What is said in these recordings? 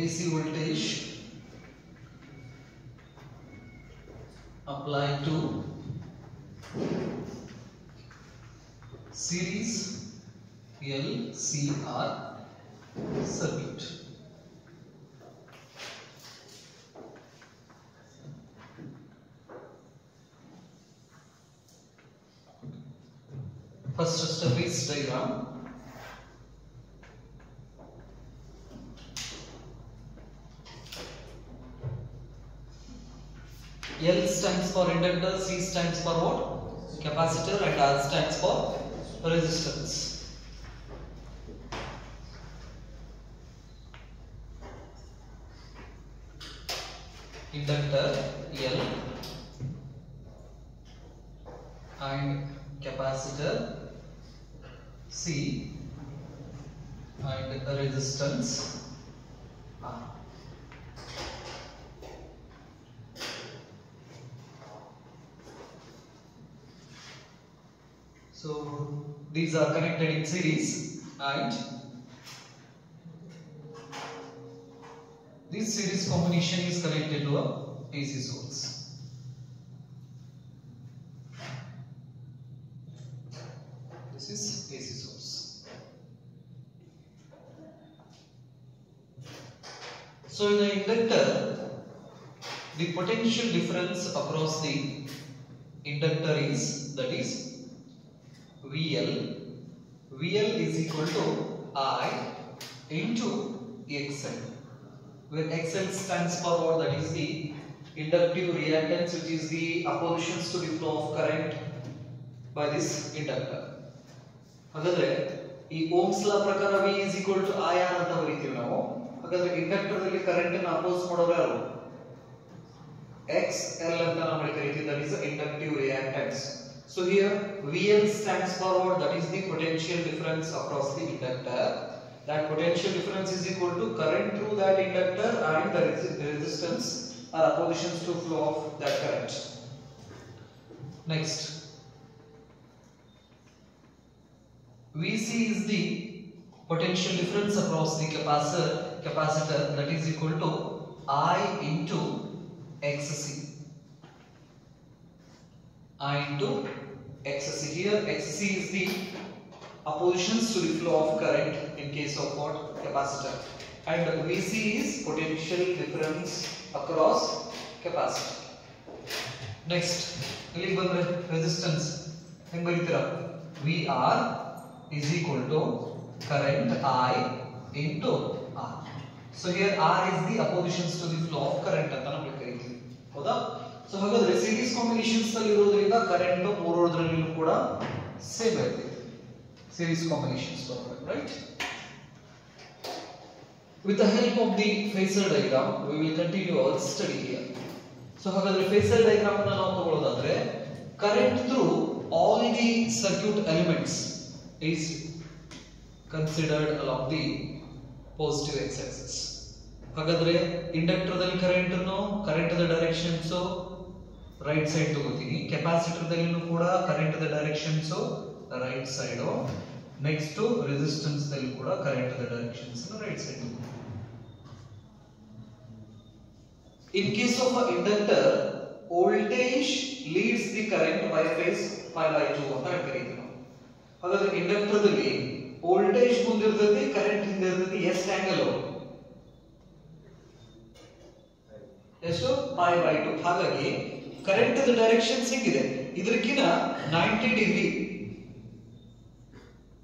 AC voltage applied to series LCR circuit. First step is diagram. L stands for inductor, C stands for what? Capacitor, and R stands for resistance. Inductor L and capacitor C and resistance R. So these are connected in series, and this series combination is connected to a AC source. This is AC source. So in the inductor, the potential difference across the inductor is, that is, VL. VL is equal to I into XL, where XL stands for what? That is the inductive reactance, which is the oppositions to the flow of current by this inductor. ಹಾಗಾದ್ರೆ ಈ Ohm's law ಪ್ರಕಾರ V is equal to I R ಅಂತ ಬರೀತೀವಿ ನಾವು. ಹಾಗಾದ್ರೆ inductor ದಲ್ಲಿ current ಅನ್ನು oppose ಮಾಡೋರು ಯಾರು? XL ಅಂತ ನಾವು ಕರೀತೀವಿ, that is the inductive reactance. So here VL stands for what? That is the potential difference across the inductor. That potential difference is equal to current through that inductor and the resistance or oppositions to flow of that current. Next, VC is the potential difference across the capacitor, that is equal to I into XC. I into XC. Here XC is the oppositions to the flow of current in case of what? Capacitor. And VC is potential difference across capacitor. Next, ಇಲ್ಲಿ ಬಂದ್ರೆ resistance ಹೆಂಗ್ ಬರೀತೀರಾ? VR is equal to current I into R. So here R is the oppositions to the flow of current ಅಂತ ನಾವು ಕರೀತೀವಿ, ಹೌದಾ? So ಹಾಗಾದ್ರೆ series combinations ಅಲ್ಲಿ ಇರೋದ್ರಿಂದ ಕರೆಂಟ್ ಮೂರರಲ್ಲೂ ಕೂಡ ಸೇಮ್ ಇರುತ್ತೆ. Series combinations, right? With the help of the phasor diagram, we will continue our study here. So, ಹಾಗಾದ್ರೆ phasor diagram ಅನ್ನು ನಾವು ತಗೊಳ್ಳೋದಾದ್ರೆ, current through all the circuit elements is considered along the positive x-axis. ಹಾಗಾದ್ರೆ inductor ದಲ್ಲಿ current ದ directions right side ತಗೋತೀನಿ, capacitor ದಲ್ಲಿನೂ ಕೂಡ current ದ directions right side. Next resistance ದಲ್ಲಿ ಕೂಡ ಕರೆಂಟ್ ದ directions right side. In case of a inductor, voltage leads the current by phase 5/2 ಅಂತ ಕರೀತೀವಿ ನಾವು. ಹಾಗಾದ್ರೆ ಇಂಡಕ್ಟರ್ ದಲ್ಲಿ ವೋಲ್ಟೇಜ್ ಮುಂದಿರ್ತದೆ, ಕರೆಂಟ್ ಹಿಂದೆ ಇರ್ತದೆ. ಎಷ್ಟು ಆಂಗಲ್? ಎಷ್ಟು? 5/2. ಹಾಗಾಗಿ ಕರೆಂಟ್ ದ ಡೈರೆಕ್ಷನ್ಸ್ ಹಿಂಗಿದೆ, ಇದಕ್ಕಿಂತ 90 ಡಿಗ್ರಿ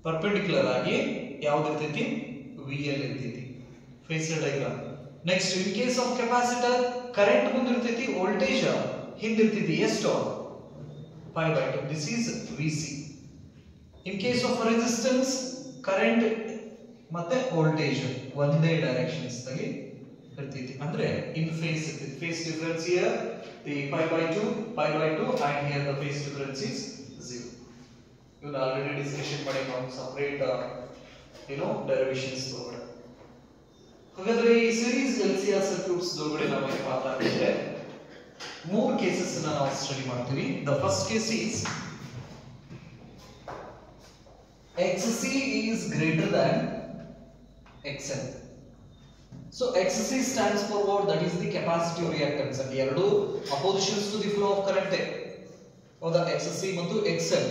ಪರ್ಪೆಂಡಿಕ್ಯುಲರ್ ಆಗಿ ಯಾವ್ದು ಇರ್ತೈತಿ? VL ಇರ್ತೈತಿ. Phasor diagram. Next, in case of capacitor, current ಮುಂದಿರ್ತೈತಿ, ವೋಲ್ಟೇಜ್ ಹಿಂದಿರ್ತೈತಿ. ಎಷ್ಟು? 5/2. This is VC. In case of resistance, current ಮತ್ತೆ ವೋಲ್ಟೇಜ್ ಒಂದೇ ಡೈರೆಕ್ಷನ್ಸ್ ನಲ್ಲಿ ಇರ್ತೈತಿ, ಅಂದ್ರೆ ಇನ್ ಫೇಸ್ ಇರ್ತೈತಿ. Phase difference here the 5/2 and here the phase difference is 0. You will already discussion ಮಾಡಿ ನಾವು separate derivations ತಗೊಂಡೆ. ಹಾಗಾದ್ರೆ ಈ ಸೀರೀಸ್ LCR ಸರ್ಕ್ಯೂಟ್ಸ್ ದೊಳಗಡೆ ನಾವು ಮಾತಾಡ್ತಿದ್ರೆ ಮೂರು ಕೇಸಸ್ ಅನ್ನು ನಾವು ಸ್ಟಡಿ ಮಾಡ್ತೀವಿ. The first case is XC is greater than XL. So XC stands for what? That is the capacitive reactance. And ಎರಡು oppositions to the flow of current. ಹೌದಾ? XC ಮತ್ತು XL.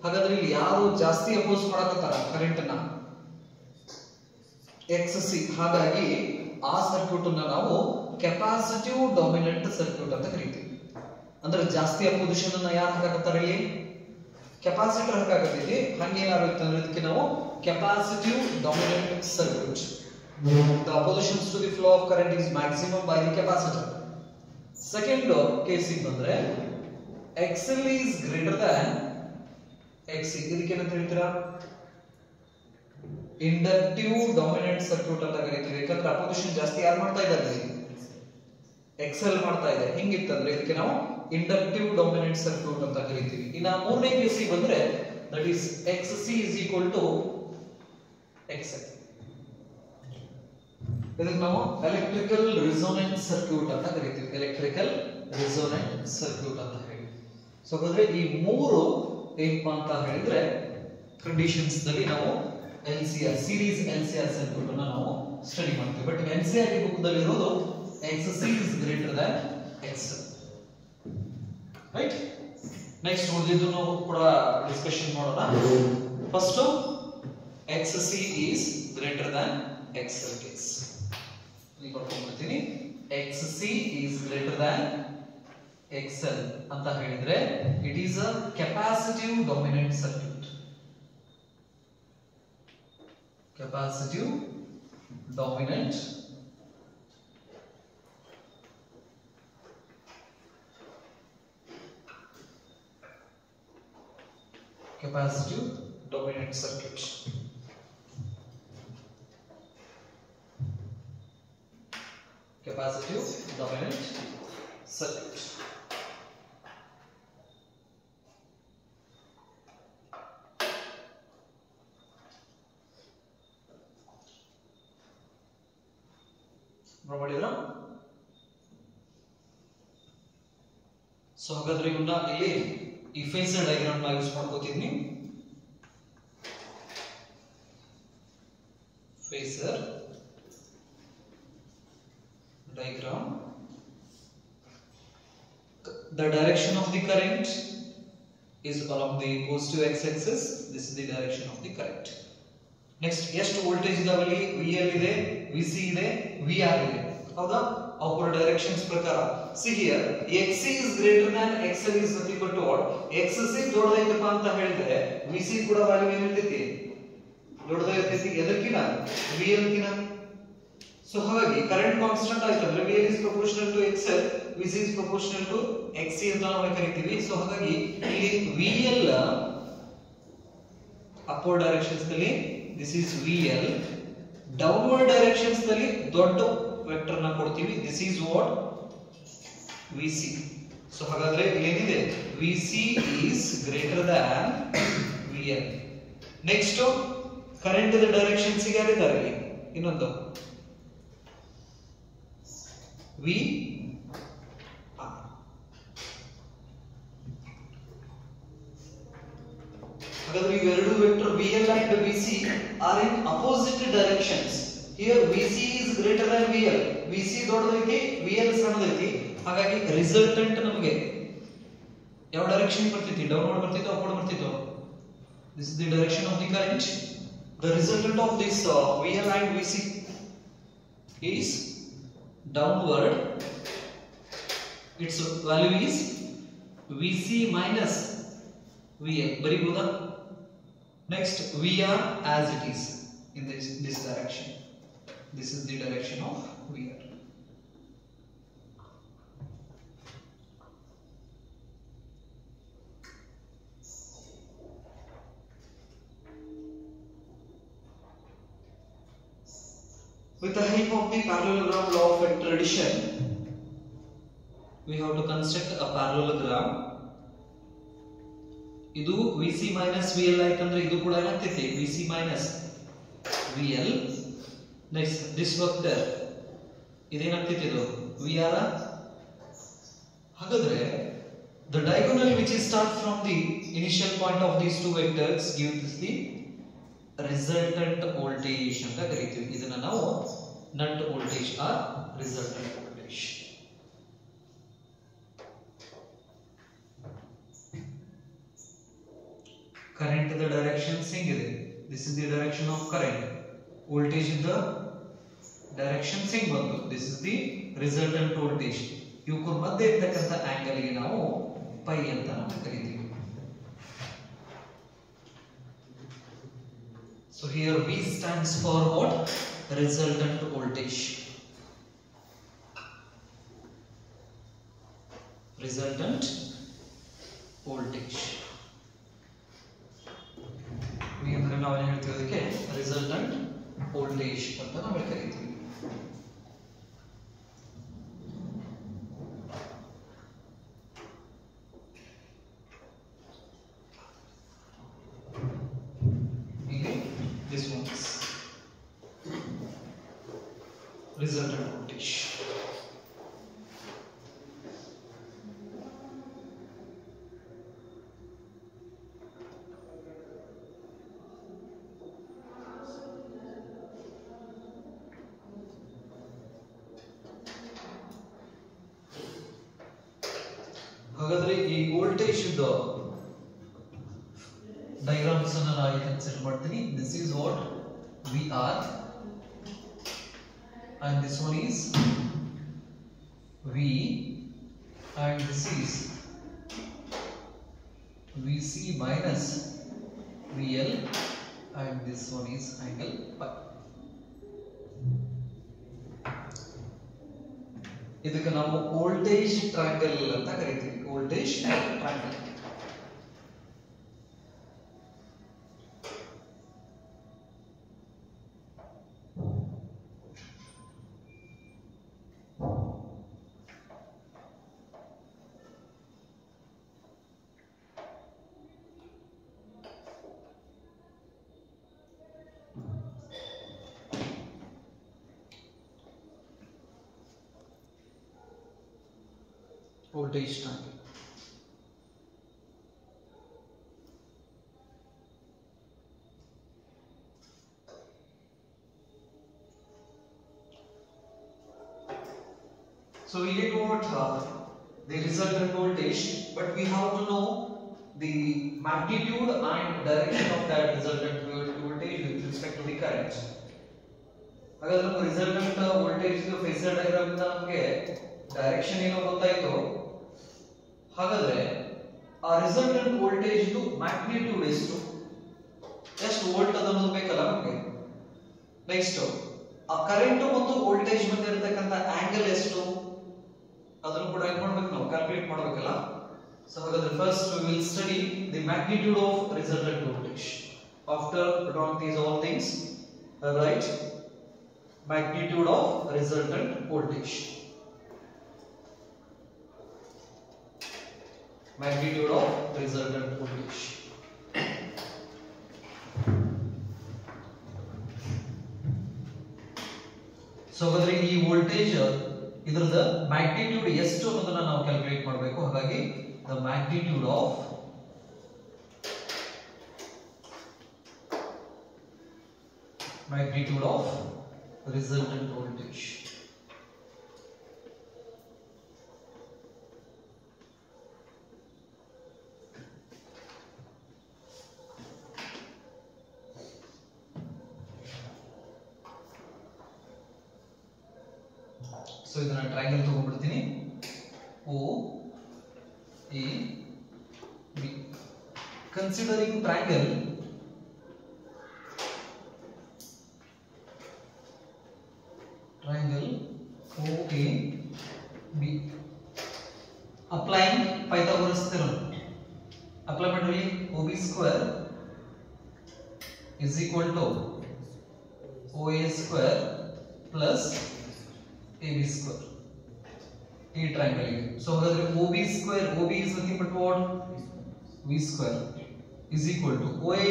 ಹಾಗಾದ್ರೆ ಇಲ್ಲಿ ಯಾರು ಜಾಸ್ತಿ ಅಪೋಸ್ ಮಾಡಕತ್ತಾರ ಕರೆಂಟ್ ಅನ್ನ? XC. ಹಾಗಾಗಿ ಆ ಸರ್ಕ್ಯೂಟ್ ಅನ್ನ ನಾವು ಕೆಪಾಸಿಟಿವ್ ಡಾಮಿನೆಂಟ್ ಸರ್ಕ್ಯೂಟ್ ಅಂತ ಕರೀತೀವಿ. ಅಂದ್ರೆ ಜಾಸ್ತಿ ಅಪೋಸಿಷನ್ ಅನ್ನ ಯಾರು ಹಾಕಕತ್ತಾರ ಇಲ್ಲಿ? ಕೆಪಾಸಿಟರ್ ಹಾಕಾಕತ್ತೈತಿ. ಹಂಗೇನಾಗುತ್ತೆ ಅಂದ್ರೆ ಇದಕ್ಕೆ ನಾವು capacitive dominant circuit. The oppositions to the flow of current is maximum by the capacitor. Second case ಬಂದ್ರೆ XL is greater than XC. ಇದಕ್ಕೆ ಏನಂತ ಹೇಳ್ತೀರಾ? ಇಂಡಕ್ಟಿವ್ ಡಾಮಿನೆಂಟ್ ಸರ್ಕ್ಯೂಟ್ ಅಂತ ಕರೀತೀವಿ. ಯಾಕಂದ್ರೆ ಅಪೋಸಿಷನ್ ಜಾಸ್ತಿ ಯಾರು ಮಾಡ್ತಾ ಇದ್ದಾರೆ? XL ಮಾಡ್ತಾ ಇದೆ. ಹಿಂಗಿತ್ತಂದ್ರೆ ಇದಕ್ಕೆ ನಾವು ಇಂಡಕ್ಟಿವ್ ಡಾಮಿನೆಂಟ್ ಸರ್ಕ್ಯೂಟ್ ಅಂತ ಕರೀತೀವಿ. ಇನ್ನ ಮೂರನೇ ಕೇಸ್ ಬಂದ್ರೆ that is XC is equal to XL. ಇದಕ್ಕೆ ನಾವು ಎಲೆಕ್ಟ್ರಿಕಲ್ ರೆಸೋನೆಂಟ್ ಸರ್ಕ್ಯೂಟ್ ಅಂತ ಕರೀತೀವಿ. ಎಲೆಕ್ಟ್ರಿಕಲ್ ರೆಸೋನೆಂಟ್ ಸರ್ಕ್ಯೂಟ್ ಅಂತ ಹೇಳಿ. ಸೊ ಹಾಗಾದ್ರೆ ಈ ಮೂರು ಏನಪ್ಪಾ ಅಂತ ಹೇಳಿದ್ರೆ ಕಂಡೀಷನ್ಸ್ ದಲ್ಲಿ ನಾವು LCR ಸೀರೀಸ್ LCR ಸರ್ಕ್ಯೂಟ್ ಅನ್ನು ನಾವು ಸ್ಟಡಿ ಮಾಡ್ತೀವಿ. ಬಟ್ NCERT ಬುಕ್ ದಲ್ಲಿ ಇರೋದು XC is greater than XL. Right? Next ಉಳಿದಿದ್ದು ನಾವು ಕೂಡ ಡಿಸ್ಕಷನ್ ಮಾಡೋಣ. First XC is greater than XL case. ಈಗ ಬರ್ಕೊಂಡ್ಬಿಡ್ತೀನಿ. XC is greater than XL ಅಂತ ಹೇಳಿದ್ರೆ it is a capacitive dominant circuit. Capacitive dominant circuit. Capacitive dominant circuit. ನೋಡಿದ್ರಾ? So ಹಾಗಾದ್ರೆ ಇವನ್ನ ಇಲ್ಲಿ ಈ ಫೇಸರ್ ಡಯಾಗ್ರಾಮ್ ನ ಯೂಸ್ ಮಾಡ್ಕೋತಿದ್ನಿ. Phasor diagram. The direction of the current is along the positive x-axis. This is the direction of the current. Next, ಎಷ್ಟು voltage ಇದಾವಲ್ಲಿ? VL ಇದೆ, VC ಇದೆ, VR ಇದೆ. ಹೌದಾ? ಅವರ ಡೈರೆಕ್ಷನ್ಸ್ ಪ್ರಕಾರ see here XC is greater than XL is nothing but what? XC ದೊಡ್ಡದೈತಪ್ಪ ಅಂತ ಹೇಳಿದ್ರೆ VC ಕೂಡ ವ್ಯಾಲ್ಯೂ ಏನಿರ್ತೈತಿ? ದೊಡ್ಡದಾಗಿರ್ತೈತಿ. ಎದಕ್ಕಿನ? VL ಕಿನ. So ಹಾಗಾಗಿ ಕರೆಂಟ್ ಕಾನ್ಸ್ಟೆಂಟ್ ಆಯ್ತು ಅಂದ್ರೆ VL is proportional to XL, VC is proportional to XC ಅಂತ ನಾವು ಕರಿತೀವಿ. ಸೊ ಹಾಗಾಗಿ ಇಲ್ಲಿ VL upward directions ನಲ್ಲಿ this is VL, downward directions ನಲ್ಲಿ ದೊಡ್ಡ ವೆಕ್ಟರ್ ನ ಕೊಡ್ತೀವಿ. this is what? VC. So ಹಾಗಾದ್ರೆ ಇಲ್ಲಿ ಏನಿದೆ? VC is greater than VL. Next current ದ ಡೈರೆಕ್ಷನ್ಸ್ ಗೆ ಯಾರಿದ್ದಾರೆ ಇಲ್ಲಿ? ಇನ್ನೊಂದು V R. ಹಾಗಾದ್ರೆ ಇವೆರಡು vector VL and VC are in opposite directions. Here VC is greater than VL. VC ದೊಡ್ಡದೈತಿ, VL ಸಣ್ಣದೈತಿ. ಹಾಗಾಗಿ ರಿಸಲ್ಟೆಂಟ್ ನಮಗೆ ಯಾವ ಡೈರೆಕ್ಷನ್ ಬರ್ತೈತಿ? ಡೌನ್ವರ್ಡ್ ಬರ್ತೈತಿ, ಅಪ್ವರ್ಡ್ ಬರ್ತೈತಿ? This is the direction of the current. The resultant of this VL and VC is downward. Its value is VC minus VL. Very good. Next, VR as it is in this direction. This is the direction of VR. With the help of the parallelogram law of vector addition, we have to construct a parallelogram. ಇದು VC minus VL ಆಯ್ತಂದ್ರೆ ಇದು ಕೂಡ ಏನಾಗ್ತೈತಿ? VC minus VL. Next, this vector ಇದೇನಾಗ್ತೈತಿ? ಇದು VR. ಹಾಗಾದ್ರೆ the diagonal which is start from the initial point of these two vectors gives the resultant voltage ಅಂತ ಕರೀತೀವಿ. ಇದನ್ನ ನಾವು nut voltage or resultant voltage. Current the direction ಹಿಂಗಿದೆ. This is the direction of current. Voltage is the direction ಹಿಂಗ್ ಬಂತು. This is the resultant voltage. ಇವಕ್ಕೂ ಮಧ್ಯೆ ಇರ್ತಕ್ಕಂಥ angle ಗೆ ನಾವು ಪೈ ಅಂತ ನಾವು ಕರೀತೀವಿ. So here V stands for what? Resultant voltage. Resultant voltage. V ಅಂದ್ರೆ ನಾವು ಏನು ಹೇಳ್ತೀವಿ ಅದಕ್ಕೆ resultant voltage ಅಂತ ನಾವು ಕರೀತೀವಿ. This one is resultant voltage. ಹಾಗಾದ್ರೆ ಈ ವೋಲ್ಟೇಜ್ ಇದ್ದ diagrams ಅನ್ನು ನಾನು ಕನ್ಸಿಡರ್ ಮಾಡ್ತೀನಿ. This is what VR and this one is V and this is VC minus VL and this one is angle pi. ಇದಕ್ಕೆ ನಾವು ವೋಲ್ಟೇಜ್ ಟ್ರಯಾಂಗಲ್ ಅಂತ ಕರೀತೀವಿ. Voltage triangle. Voltage triangle. So we get what the resultant voltage, but we have to know the magnitude and direction of that resultant voltage with respect to the current. ಹಾಗಾದ್ರೆ ನಮ್ಮ resultant voltage phasor diagram ಇಂದ ನಮಗೆ direction ಏನೋ ಗೊತ್ತಾಯ್ತು. ಹಾಗಾದ್ರೆ ಆ resultant voltage magnitude ಎಷ್ಟು volt ಅದನ್ನು ಬೇಕಲ್ಲ ನಮಗೆ. ನೆಕ್ಸ್ಟ್ ಆ ಕರೆಂಟ್ ಮತ್ತು ವೋಲ್ಟೇಜ್ ಮಧ್ಯೆ ಇರತಕ್ಕಂತ ಆಂಗಲ್ ಎಷ್ಟು ಅದನ್ನು ಕೂಡ ಏನು ಮಾಡಬೇಕು ನಾವು ಕ್ಯಾಲ್ಕುಲೇಟ್ ಮಾಡಬೇಕಲ್ಲ. ಸೊ ಹಾಗಾದ್ರೆ first we will study the magnitude of resultant voltage. After drawing these all things, write magnitude of resultant voltage. Magnitude of resultant voltage. So ಹಾಗಾದ್ರೆ ಈ ವೋಲ್ಟೇಜ್ ಇದರದ ಮ್ಯಾಗ್ನಿಟ್ಯೂಡ್ ಎಷ್ಟು ಅನ್ನೋದನ್ನ ನಾವು ಕ್ಯಾಲ್ಕುಲೇಟ್ ಮಾಡಬೇಕು. ಹಾಗಾಗಿ the magnitude of resultant voltage. So ಇದನ್ನ triangle ತಗೊಂಡ್ಬಿಡ್ತೀನಿ. O A B. Considering triangle, OA B. Applying Pythagoras theorem. Apply materially OB square is equal to OA square plus AB square. ಈ triangle ಗೆ. So ಹಾಗಾದ್ರೆ OB square, OB is nothing but what? V square is equal to OA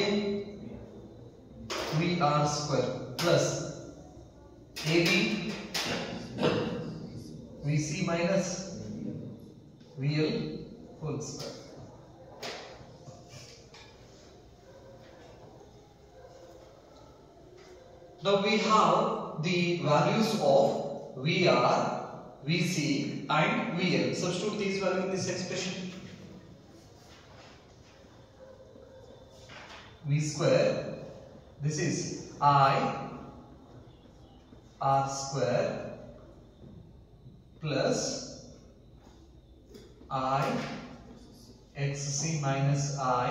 VR square plus AB VC minus VL whole square. Now we have the values of VR, VC and VL. Substitute these values in this expression. V square, this is I R square plus I XC minus I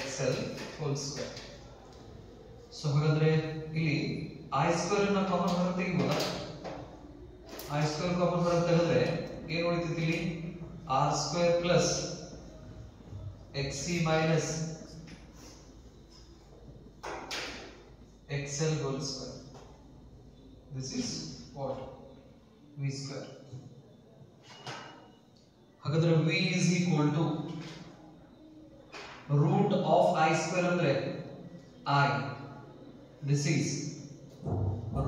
XL whole square. So ಹಾಗಾದ್ರೆ ಇಲ್ಲಿ I square ಅನ್ನು common ಹೊರಗೆ ತೆಗಿಬೋದಾ? I square common ಹೊರಗೆ ತೆಗೆದ್ರೆ ಏನು ಉಳಿತೈತಿ ಇಲ್ಲಿ? R square plus XC minus XL whole square. This is what? V square. ಹಾಗಾದ್ರೆ V is equal to root of I square ಅಂದ್ರೆ I. This is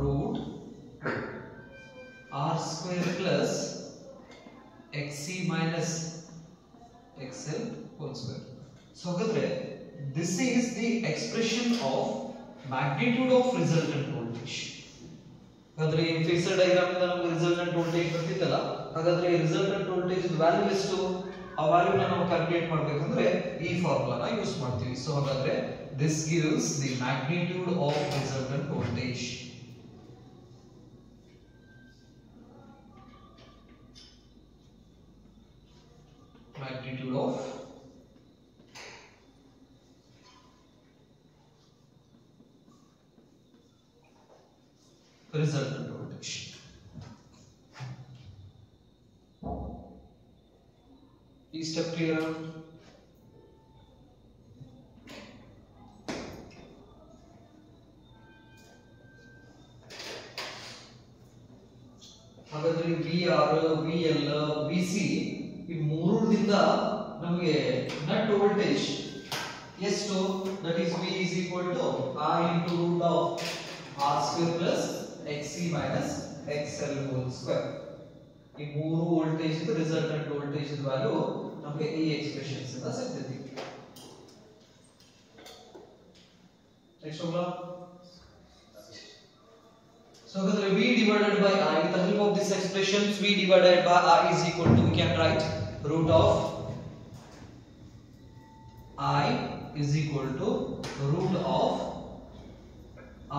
root R square plus XC minus XL whole square. So ಹಾಗಾದ್ರೆ this is the expression of magnitude of resultant voltage. ಹಾಗಾದ್ರೆ ಈ phasor diagram ಇಂದ ನಮಗೆ resultant voltage ಗೊತ್ತಿತ್ತಲ್ಲ, ಹಾಗಾದ್ರೆ ಈ resultant voltage value ಎಷ್ಟು, ಆ ವ್ಯಾಲ್ಯೂನ ನಾವು ಕ್ಯಾಲ್ಕುಲೇಟ್ ಮಾಡಬೇಕಂದ್ರೆ ಈ ಫಾರ್ಮುಲಾನ ಯೂಸ್ ಮಾಡ್ತೀವಿ. ಸೊ ಹಾಗಾದ್ರೆ this gives the magnitude of resultant voltage. Magnitude of resultant voltage. Is step clear? ಹಾಗಾದ್ರೆ VR, VL, VC ಈ ಮೂರರಿಂದ ನಮಗೆ ನೆಟ್ ವೋಲ್ಟೇಜ್ ಎಷ್ಟು? That is V is equal to I into root of R square plus XC minus XL whole square. ಈ ಮೂರು voltage ಇದು resultant voltage value ನಮಗೆ ಈ ಎಕ್ಸ್ಪ್ರೆಷನ್ಸ್ ಇಂದ ಸಿಗ್ತೈತಿ. ನೆಕ್ಸ್ಟ್ ಹೋಗ್ಲಾ? So ಹಾಗಾದ್ರೆ V divided by I, with the help of this expression V divided by I is equal to, we can write root of I is equal to root of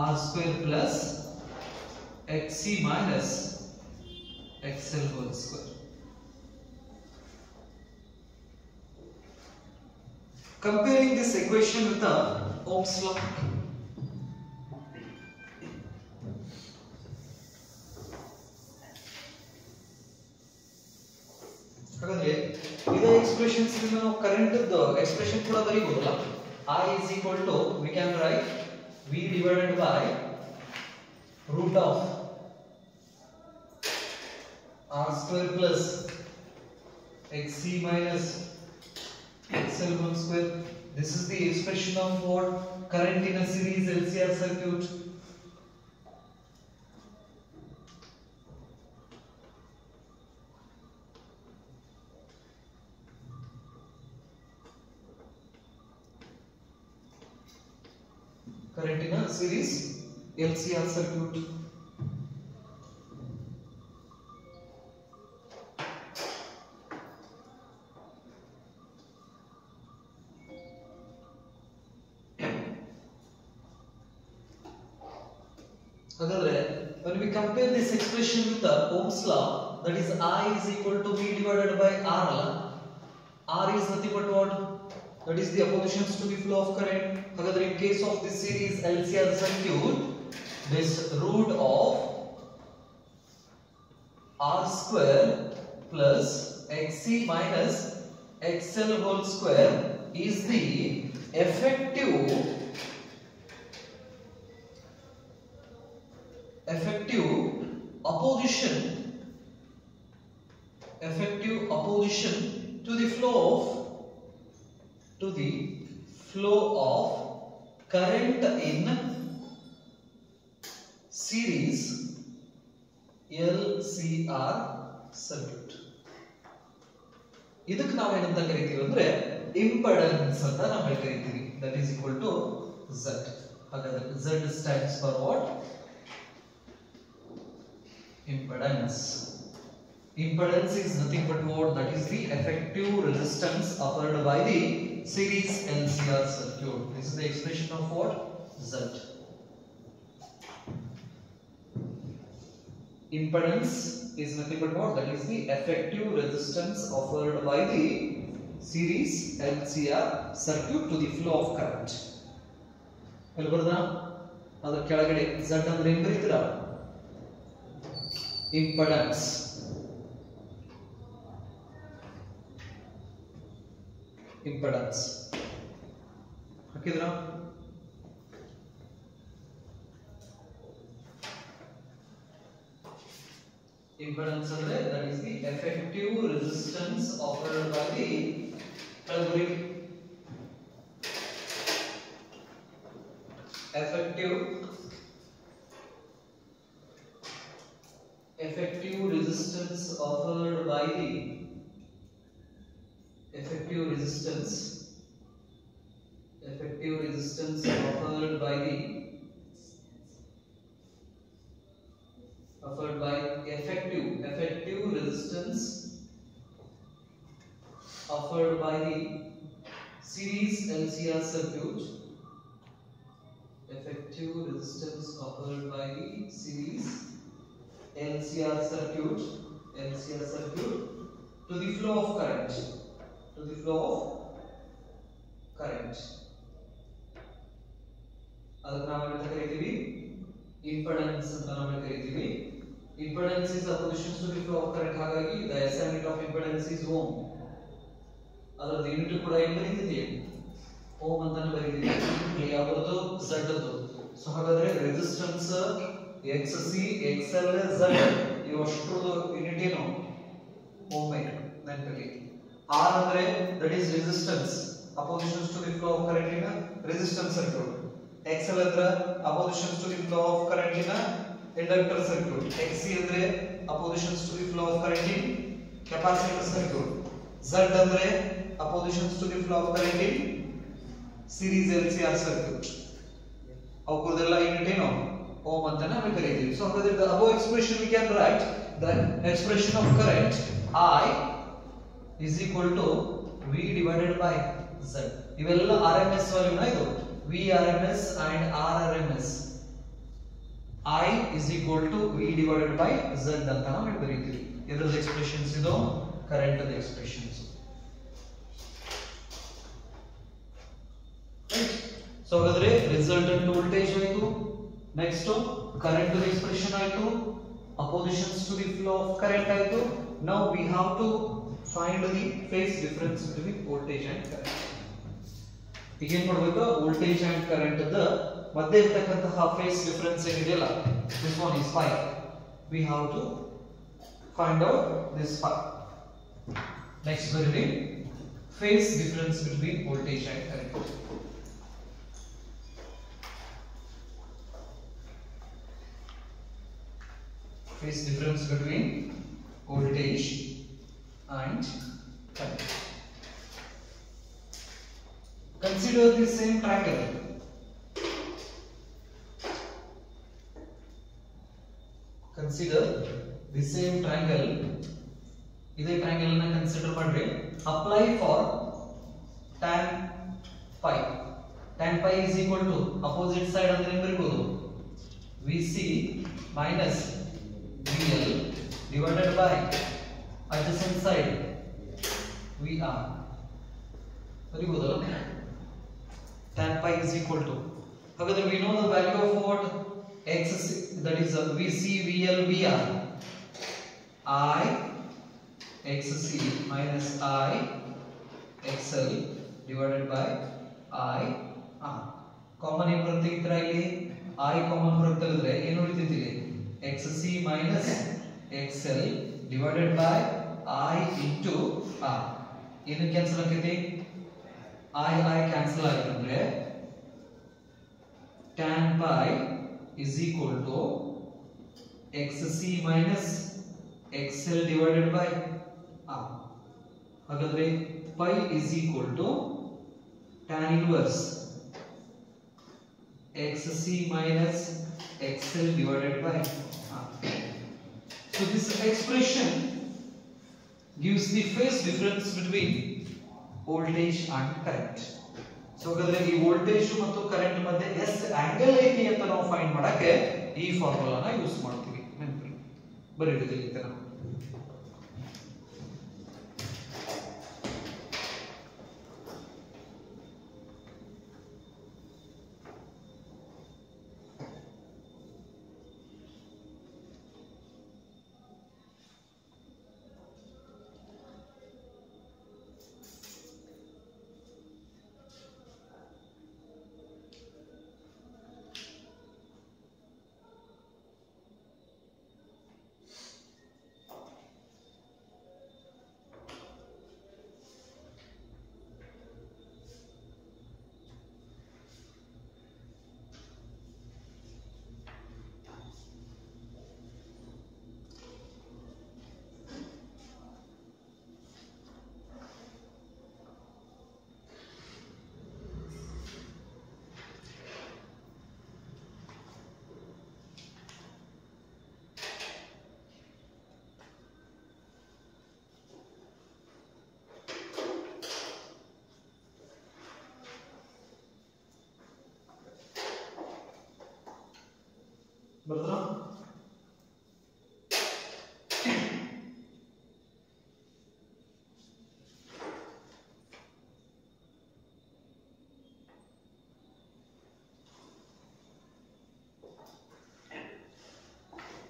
R square plus XC minus XL whole square. Comparing this equation with the Ohm's law. ಹಾಗಾದ್ರೆ ಇದೇ expressions ಇಂದ ನಾವು current expression ಕೂಡ ಬರೀಬಹುದಲ್ಲ. I is equal to, we can write V divided by root of R square plus XC minus XL whole square. This is the expression of what? Current in a series LCR circuit. Current in a series LCR circuit. ಹಾಗಾದ್ರೆ when we compare this expression with the Ohm's law, that is I is equal to V divided by R. R is nothing but what? That is the oppositions to the flow of current. ಹಾಗಾದ್ರೆ in case of this series LCR circuit, this root of R square plus XC minus XL whole square is the effective opposition to the flow of current in series LCR circuit. ಇದಕ್ಕೆ ನಾವು ಏನಂತ ಕರೀತೀವಿ ಅಂದ್ರೆ impedance ಅಂತ ನಾವು ಕರೀತೀವಿ. That is equal to Z. ಹಾಗಾದ್ರೆ Z stands for what? impedance. Impedance is nothing but what? That is the effective resistance offered by the series LCR circuit. This is the expression of what? Z. Impedance is nothing but what? That is the effective resistance offered by the series LCR circuit to the flow of current. ಎಲ್ಲಿ ಬರ್ದ? ಅದರ ಕೆಳಗಡೆ Z ಅಂದ್ರೆ ಏನು ಬರೀತೀರಾ? Impedance. Impedance. ಹಾಕಿದ್ರಾ? Impedance ಅಂದ್ರೆ that is the effective resistance offered by the effective resistance offered by the effective resistance offered by effective resistance offered by the series LCR circuit. Effective resistance offered by the series LCR circuit to the flow of current. ಅದಕ್ಕೆ ನಾವು ಏನು ಕರೀತೀವಿ? Impedance ಅಂತ ನಾವು ಕರೀತೀವಿ. Impedance is opposition to the flow of current. ಹಾಗಾಗಿ the SI unit of impedance is ohm. ಅದರ unit ಕೂಡ ಏನು ಬರೀತಿದೆ? ಓಮ್ ಅಂತಾನೆ ಬರೀತಿದೆ. ಯಾವುದು? Z ಅದು. ಸೊ ಹಾಗಾದ್ರೆ ರೆಸಿಸ್ಟೆನ್ಸ್ XC XL Z ಇವಷ್ಟುದು ಯೂನಿಟ್ ಏನು? ಓಮ್ ಮೀಟರ್ ನೆನಪಿರಲಿ. R ಅಂದ್ರೆ that is resistance opposition to the flow of current in a resistance circuit. XL ಅಂದ್ರೆ opposition to the flow of current in a inductor circuit. XC ಅಂದ್ರೆ opposition to the flow of current in capacitor circuit. Z ಅಂದ್ರೆ opposition to the flow of current in series LCR circuit. ಅವಕುದೆಲ್ಲ unit ಏನು? Ohm ಅಂತ ನಾವು ಕರೀತೀವಿ. So ಹಾಗಾದ್ರೆ the above expression we can write the expression of current I is equal to V divided by Z. ಇವೆಲ್ಲ RMS value ನಾ ಇದು. VRMS and RRMS. I is equal to V divided by Z ಅಂತ ನಾವು ಬರೀತೀವಿ. ಇದರ expressions ಇದು current ದ expressions. So ಹಾಗಾದ್ರೆ resultant voltage ಆಯಿತು, ನೆಕ್ಸ್ಟ್ ಕರೆಂಟ್ ದ ಎಕ್ಸ್ಪ್ರೆಷನ್ ಆಯಿತು, oppositions to the flow of current ಆಯಿತು. Now we have to find the phase difference between voltage and current. ಈಗ ಏನು ಮಾಡಬೇಕು? ವೋಲ್ಟೇಜ್ ಅಂಡ್ ಕರೆಂಟ್ ದ ಮಧ್ಯೆ ಇರತಕ್ಕಂತಹ ಫೇಸ್ ಡಿಫರೆನ್ಸ್ ಏನಿದೆಯಲ್ಲ, this one is phi. We have to find out this phi. Next ಬರೀರಿ phase difference between voltage and current. Phase difference between voltage and current. Consider the same triangle. Consider the same triangle. This triangle na consider madre. Apply for tan pi. Tan pi is equal to opposite side andre ಏನು ಬರೀಬಹುದು? VC minus VL divided by adjacent side VR. ಬರೀಬಹುದಲ್ಲ? Tan pi is equal to, ಹಾಗಾದ್ರೆ we know the value of what? X, that is VC VL VR. I XC minus I XL divided by I R. Common ಏನು ಬರುತ್ತೆ ಇದರಲ್ಲಿ? I common ಹೊರಗೆ ತೆಗೆದ್ರೆ ಏನು ಉಳಿತೈತಿ? XC minus XL divided by I into R. ಏನು cancel ಆಗ್ತೈತಿ? I cancel ಆಗಿದ್ರೆ tan pi is equal to XC minus XL divided by R. ಹಾಗಾದ್ರೆ pi is equal to tan inverse XC minus XL divided by R. So this expression gives the phase difference between voltage and current. So ಹಾಗಾದ್ರೆ ಈ voltage ಮತ್ತು current ಮಧ್ಯೆ ಎಷ್ಟು angle ಐತಿ ಅಂತ ನಾವು find ಮಾಡಕ್ಕೆ ಈ ಫಾರ್ಮುಲಾನ ಯೂಸ್ ಮಾಡ್ತೀವಿ. ನೆನಪಿರಲಿ, ಬರೀರಿ ಈ ತರ. ಬರ್ತರಾ?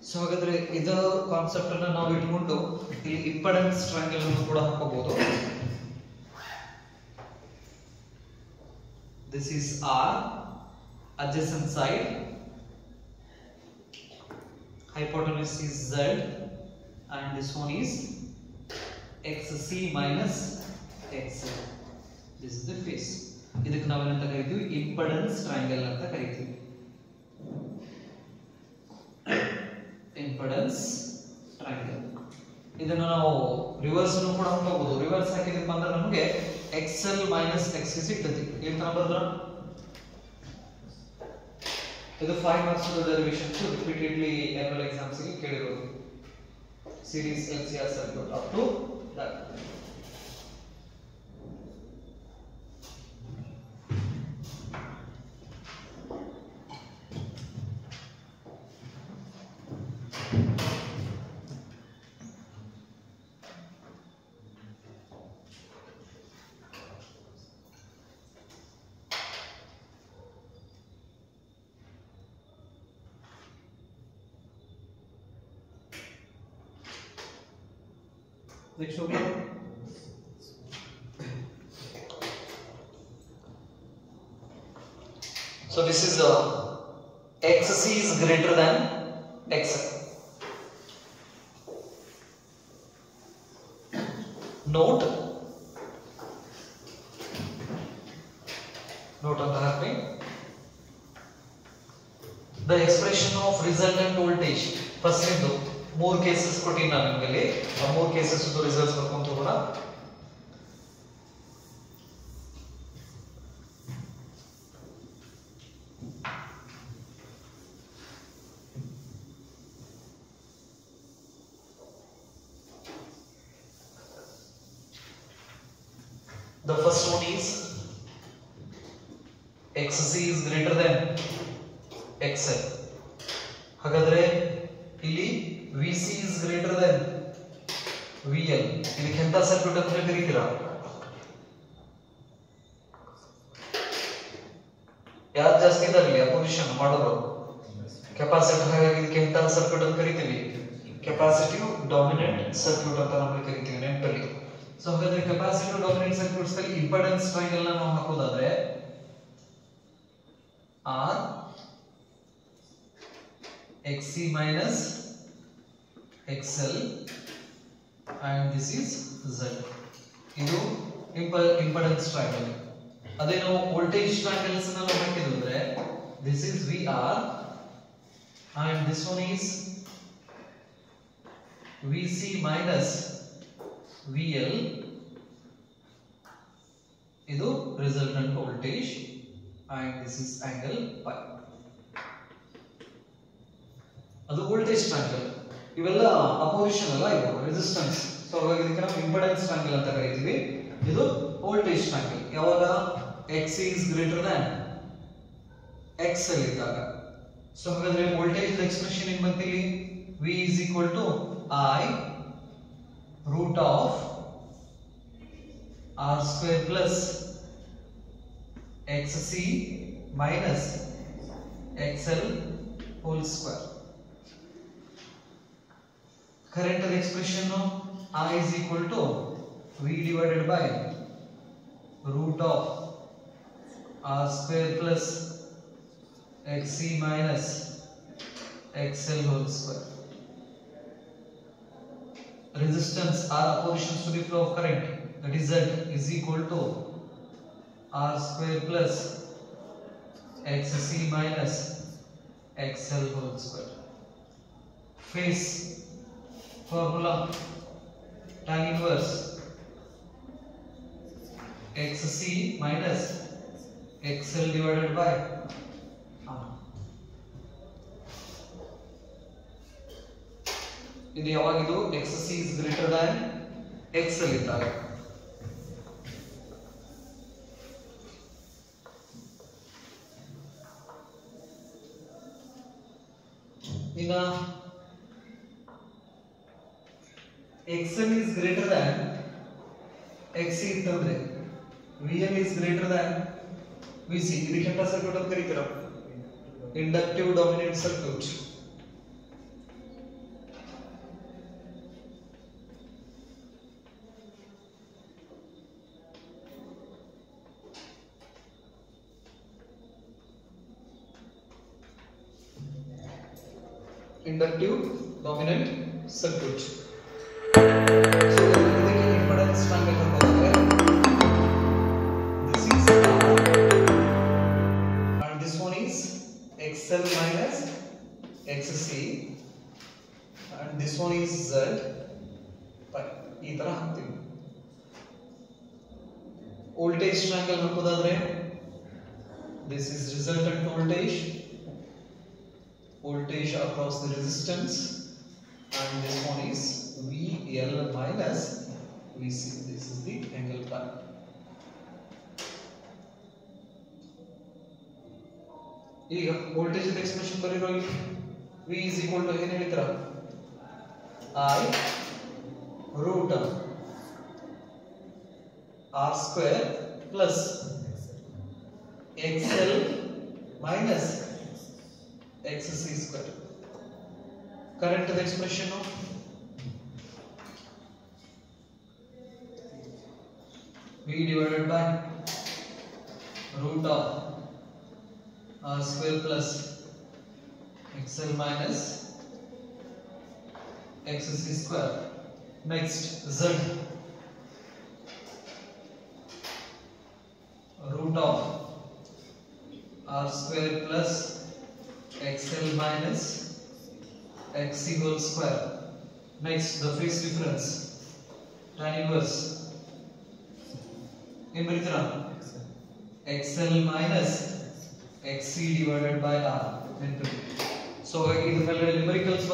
ಸೊ ಹಾಗಾದ್ರೆ ಇದರ ಕಾನ್ಸೆಪ್ಟ್ ಅನ್ನು ನಾವು ಇಟ್ಕೊಂಡು ಇಲ್ಲಿ ಇಂಪೆಡೆನ್ಸ್ ಟ್ರಯಾಂಗಲ್ ಅನ್ನು ಕೂಡ ಹಾಕಬಹುದು. This is R, adjacent side, hypotenuse is Z, and this one is XC minus XL. This is the face. ಇದಕ್ಕೆ ನಾವು ಏನಂತ ಕರಿತೀವಿ? ಇಂಪೆಡೆನ್ಸ್ ಟ್ರಯಾಂಗಲ್ ಅಂತ ಕರಿತೀವಿ. Impedance triangle. ಇದನ್ನು ನಾವು ರಿವರ್ಸ್ ಅನ್ನು ಕೂಡ ಹಾಕಬಹುದು. ರಿವರ್ಸ್ ಹಾಕಿದಪ್ಪ ಅಂದ್ರೆ ನಮಗೆ XL minus XC ಸಿಗ್ತದೆ. ಇಲ್ಲಿ ತರ ಬರೋದ್ರ ಇದು 5 marks derivation repeatedly annual exams ಗೆ ಕೇಳಿರೋದು. series LCR circuit up to that. Next over. So this is XC is greater than XL. Note on the happy. The expression of resultant voltage. First into 3 cases ಕೊಟ್ಟಿನಿ ನಾನು ನಿಮಗೆ. ಆ 3 cases results ಬರ್ಕೊಂತ ಹೋಗೋಣ. The first one is XC is greater than XL. ಹಾಗಾದ್ರೆ ಇಲ್ಲಿ VC is greater than VL. ಇದಕ್ಕೆ ಎಂತ circuit ಅಂತ ಕರೀತೀರಾ? ಯಾರು ಜಾಸ್ತಿ ಇದಾಗಲಿ ಅಪೋಸಿಷನ್ ಮಾಡೋರು ಕೆಪಾಸಿಟರ್. ಹಾಗಾಗಿ ಇದಕ್ಕೆ ಎಂತ ಸರ್ಕ್ಯೂಟ್ ಅಂತ ಕರಿತೀವಿ? ಕೆಪಾಸಿಟಿವ್ ಡಾಮಿನೆಂಟ್ ಸರ್ಕ್ಯೂಟ್ ಅಂತ ನಾವು ಕರಿತೀವಿ, ನೆನಪಲ್ಲಿ. ಸೊ ಹಾಗಾದ್ರೆ ಕೆಪಾಸಿಟಿವ್ ಡಾಮಿನೆಂಟ್ ಸರ್ಕ್ಯೂಟ್ಸ್ ಅಲ್ಲಿ ಇಂಪೆಡೆನ್ಸ್ ಟ್ರಯಾಂಗಲ್ ನ ನಾವು ಹಾಕೋದಾದ್ರೆ R XC minus XL and this is Z. ಇದು ಇಂಪೆಡೆನ್ಸ್ ಟ್ರಯಾಂಗಲ್. ಅದೇ ನಾವು ವೋಲ್ಟೇಜ್ ಟ್ರಯಾಂಗಲ್ಸ್ ಅನ್ನು ನಾವು ಹಾಕಿದ್ರೆ this is VR and this one is VC minus VL. ಇದು resultant voltage and this is angle phi. ಅದು ವೋಲ್ಟೇಜ್ ಟ್ರಯಾಂಗಲ್. ಇವೆಲ್ಲ opposition ಅಲ್ಲ, ಇವು ರೆಸಿಸ್ಟೆನ್ಸ್. ಸೊ ಹಾಗಾಗಿ ಇದಕ್ಕೆ ನಾವು ಇಂಪೆಡೆನ್ಸ್ ಟ್ರಯಾಂಗಲ್ ಅಂತ ಕರೀತೀವಿ. ಇದು ವೋಲ್ಟೇಜ್ ಟ್ರಯಾಂಗಲ್. ಯಾವಾಗ x is greater than XL ಇದ್ದಾಗ. ಸೊ ಹಾಗಾದ್ರೆ ವೋಲ್ಟೇಜ್ ಎಕ್ಸ್ಪ್ರೆಷನ್ ಏನ್ ಬಂತು ಇಲ್ಲಿ? V is equal to I root of R square plus XC minus XL whole square. Current expression I is equal to V divided by root of R square plus XC minus XL whole square. Resistance are oppositions to the flow of current. That is Z is equal to R square plus XC minus XL whole square. Phase formula tan inverse XC minus XL divided by R. ಇದು ಯಾವಾಗಿದು XC is greater than XL ಇದ್ದಾಗ. ಈಗ XL is greater than XC ಇತ್ತಂದ್ರೆ VL is greater than VC. ಇದಕ್ಕೆ ಎಂತ circuit ಅಂತ ಕರೀತೀರಾ? Inductive dominant circuit. Inductive dominant circuit. So ಇದಕ್ಕೆ impedance triangle ಬರ್ತದೆ. This is R and this one is XL minus XC and this one is Z. ಈ ತರ ಹಾಕ್ತೀವಿ. ವೋಲ್ಟೇಜ್ ಟ್ರಯಾಂಗಲ್ ಹಾಕೋದಾದ್ರೆ this is resultant voltage across the resistance and this one is VL minus VC. This is the angle pi. ಈಗ voltage expression ಬರೀರೋ ಇಲ್ಲಿ V is equal to ಏನು ಹೇಳ್ತೀರಾ? I root R square plus XL minus XC square. Current expression of V divided by root of R square plus XL minus XC square. Next Z root of R square plus XL minus XC whole square. Next the phase difference tan inverse in britira XL minus XC divided by R. So in the numericals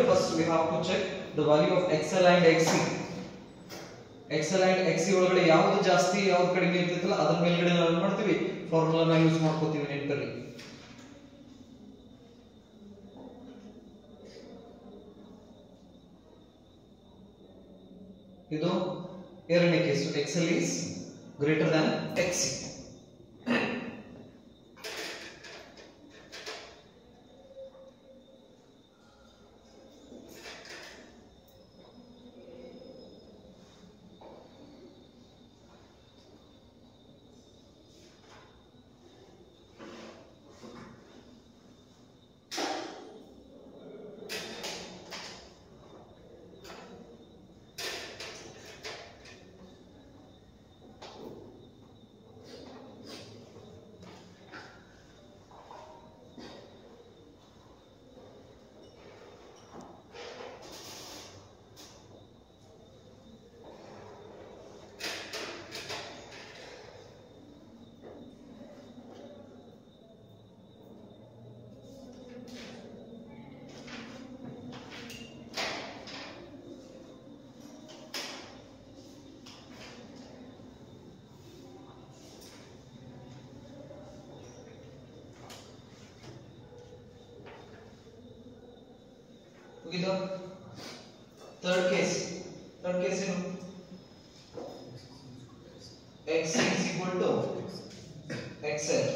first we have to check the value of XL and XC. XL and XC ಒಳಗಡೆ ಯಾವುದು ಜಾಸ್ತಿ ಯಾವುದು ಕಡಿಮೆ ಇರ್ತೈತಲ್ಲ ಅದರ ಮೇಲ್ಗಡೆ ನಾವು ಏನು ಮಾಡ್ತೀವಿ ಫಾರ್ಮುಲಾನ ಯೂಸ್ ಮಾಡ್ಕೊತೀವಿ ನೆನಪಿರಲಿ. ಇದು ಎರಡನೇ case XL is greater than XC. ಮುಗಿದ ಥರ್ಡ್ ಕೇಸ್ ಏನು x is equal to xl.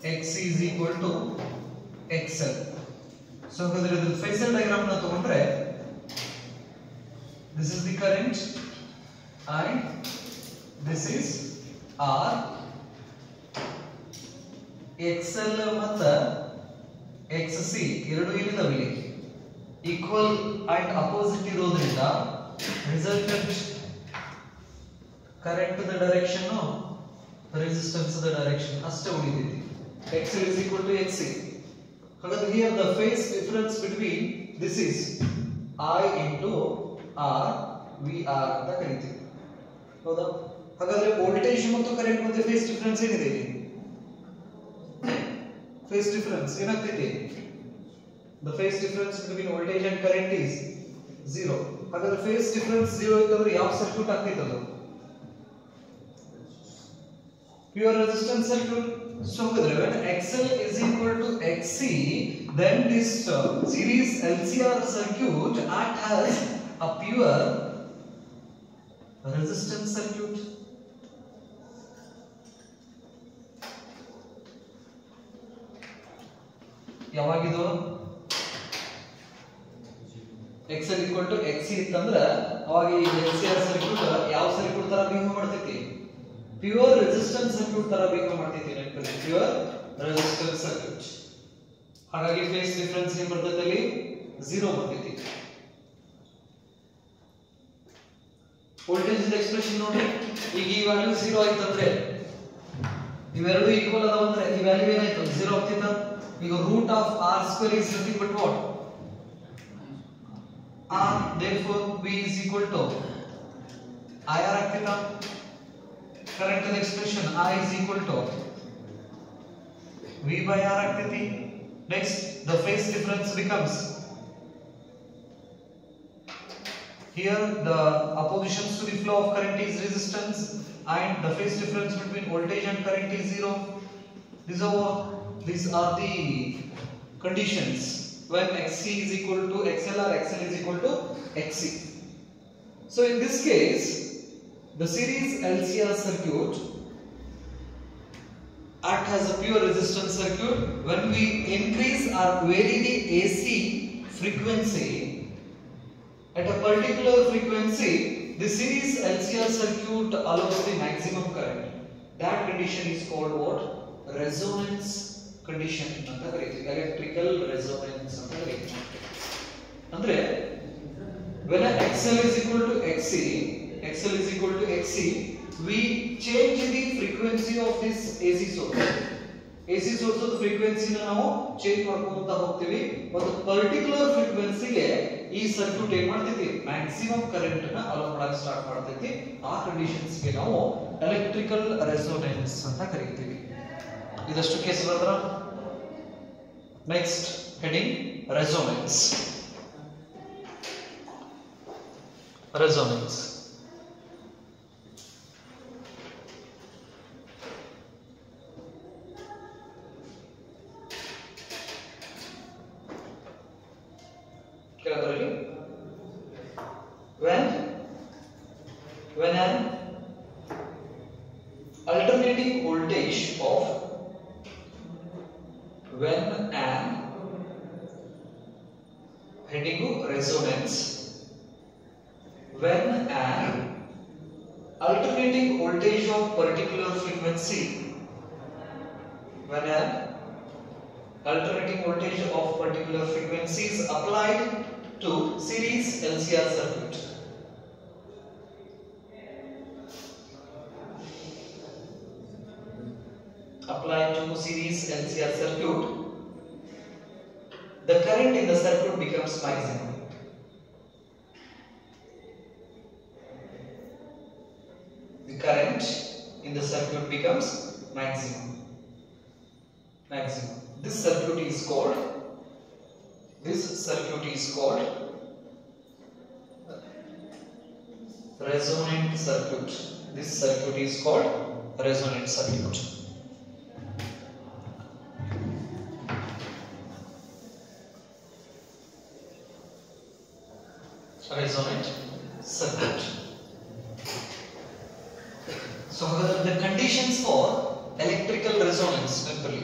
X is equal to XL. So ಹಾಗಾದ್ರೆ ಇದು ಫೇಸರ್ ಡಯಾಗ್ರಾಮ್ ನ ತಗೊಂಡ್ರೆ this is the current and this is R. XL ಮತ್ತು XC ಎರಡು ಏನಿದಾವೆ equal and opposite ಇರೋದ್ರಿಂದ resultant current the direction resistance the direction ಅಷ್ಟೇ ಉಳಿದಿದೆ. XL is equal to XC. ಹಾಗಾದ್ರೆ here the phase difference between this is I into R VR ಅಂತ ಕರೀತೀವಿ. ಹೌದಾ? ಹಾಗಾದ್ರೆ ವೋಲ್ಟೇಜ್ ಮತ್ತು ಕರೆಂಟ್ ಮಧ್ಯೆ ಫೇಸ್ ಡಿಫರೆನ್ಸ್ ಏನಿದೆ ಇಲ್ಲಿ? ಫೇಸ್ ಡಿಫರೆನ್ಸ್ ಏನಾಗ್ತಿದೆ? The phase difference between voltage and current is 0. ಹಾಗಾದ್ರೆ ಫೇಸ್ ಡಿಫರೆನ್ಸ್ 0 ಇದ್ದರೆ ಯಾವ ಸರ್ಕ್ಯೂಟ್ ಆಗ್ತಿತ್ತು ಅದು? Pure resistance circuit. So when XL is equal to XC, then this series LCR circuit acts as a pure resistance circuit. ಯಾವಾಗಿದು XL equal to XC ಇತ್ತಂದ್ರೆ ಅವಾಗ ಈ LCR circuit ಯಾವ circuit ತರ behave ಮಾಡ್ತೈತಿ? ಪ್ಯೂರ್ ರೆಸಿಸ್ಟೆನ್ಸ್ ಸರ್ಕ್ಯೂಟ್ ತರ behave ಮಾಡ್ತೈತಿ. ನೆನಪಿರಲಿ, pure resistance circuit. ಹಾಗಾಗಿ ಫೇಸ್ ಡಿಫರೆನ್ಸ್ ಏನ್ ಬರ್ತೈತಿ ಅಲ್ಲಿ? 0 ಬರ್ತೈತಿ. ವೋಲ್ಟೇಜ್ ಎಕ್ಸ್ಪ್ರೆಷನ್ ನೋಡ್ರಿ, ಈಗ ಈ ವ್ಯಾಲ್ಯೂ 0 ಆಯ್ತಂದ್ರೆ ಇವೆರಡು ಈಕ್ವಲ್ ಅದಾವ ಅಂದ್ರೆ ಈ ವ್ಯಾಲ್ಯೂ ಏನಾಯ್ತು? 0 ಆಗ್ತಿತ್ತ. ಈಗ root of r square is nothing but what? r. Therefore v is equal to ir ಆಗ್ತಿತ್ತ. Current expression I is equal to V by R ಆಗ್ತೈತಿ. Next the phase difference becomes, here the oppositions to the flow of current is resistance and the phase difference between voltage and current is 0. These are the conditions when XC is equal to XL or XL is equal to XC. So in this case the series LCR circuit act as a pure resistance circuit. When we increase or vary the AC frequency at a particular frequency, the series LCR circuit allows the maximum current. That condition is called what? Resonance condition ಅಂತ ಕರೀತೀವಿ. Electrical resonance ಅಂತ ಕರೀತೀವಿ. ಅಂದ್ರೆ when XL is equal to XC, we change the frequency of this AC source. AC source of frequency na ನಾವು change ಮಾಡ್ಕೊಂತ ಹೋಗ್ತೀವಿ. ಒಂದು particular ಫ್ರೀಕ್ವೆನ್ಸಿಗೆ ಈ ಸರ್ಕ್ಯೂಟ್ ಏನ್ ಮಾಡ್ತೈತಿ? ಮ್ಯಾಕ್ಸಿಮಮ್ ಕರೆಂಟ್ ನ ಅಲೋ ಮಾಡಕ್ಕೆ ಸ್ಟಾರ್ಟ್ ಮಾಡ್ತೈತಿ. ಆ ಕಂಡೀಷನ್ಸ್ ಗೆ ನಾವು ಎಲೆಕ್ಟ್ರಿಕಲ್ ರೆಸೋನೆನ್ಸ್ ಅಂತ ಕರೀತೀವಿ. ಇದಷ್ಟು ಕೇಸ್ ಬರ್ತರಾ? Next heading resonance. Resonance when an alternating voltage of heading resonance, when an alternating voltage of particular frequency, when an alternating voltage of particular frequency is applied to series LCR circuit. Applied to series LCR circuit, the current in the circuit becomes maximum. in the circuit becomes maximum. This circuit is called resonant circuit. This circuit is called resonant circuit. Resonant circuit. So the conditions for electrical resonance simply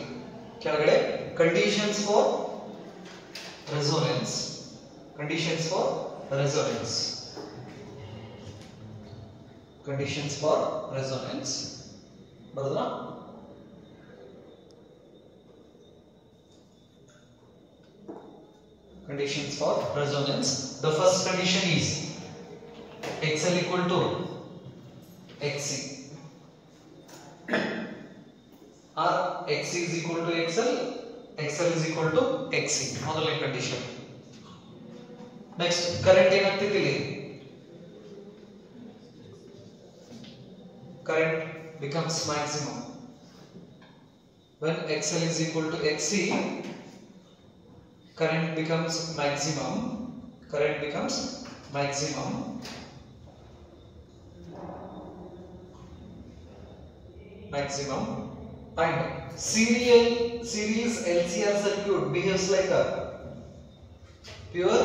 ಕೆಳಗಡೆ conditions for resonance Baroda conditions for resonance. The first condition is XL equal to XC or XC is equal to XL, XL is equal to XC. ಮೊದಲನೇ condition. Next current ಏನಾಗ್ತಿದೆ ಇಲ್ಲಿ? Current becomes maximum when XL is equal to XC. Current becomes maximum and series LCR circuit behaves like a pure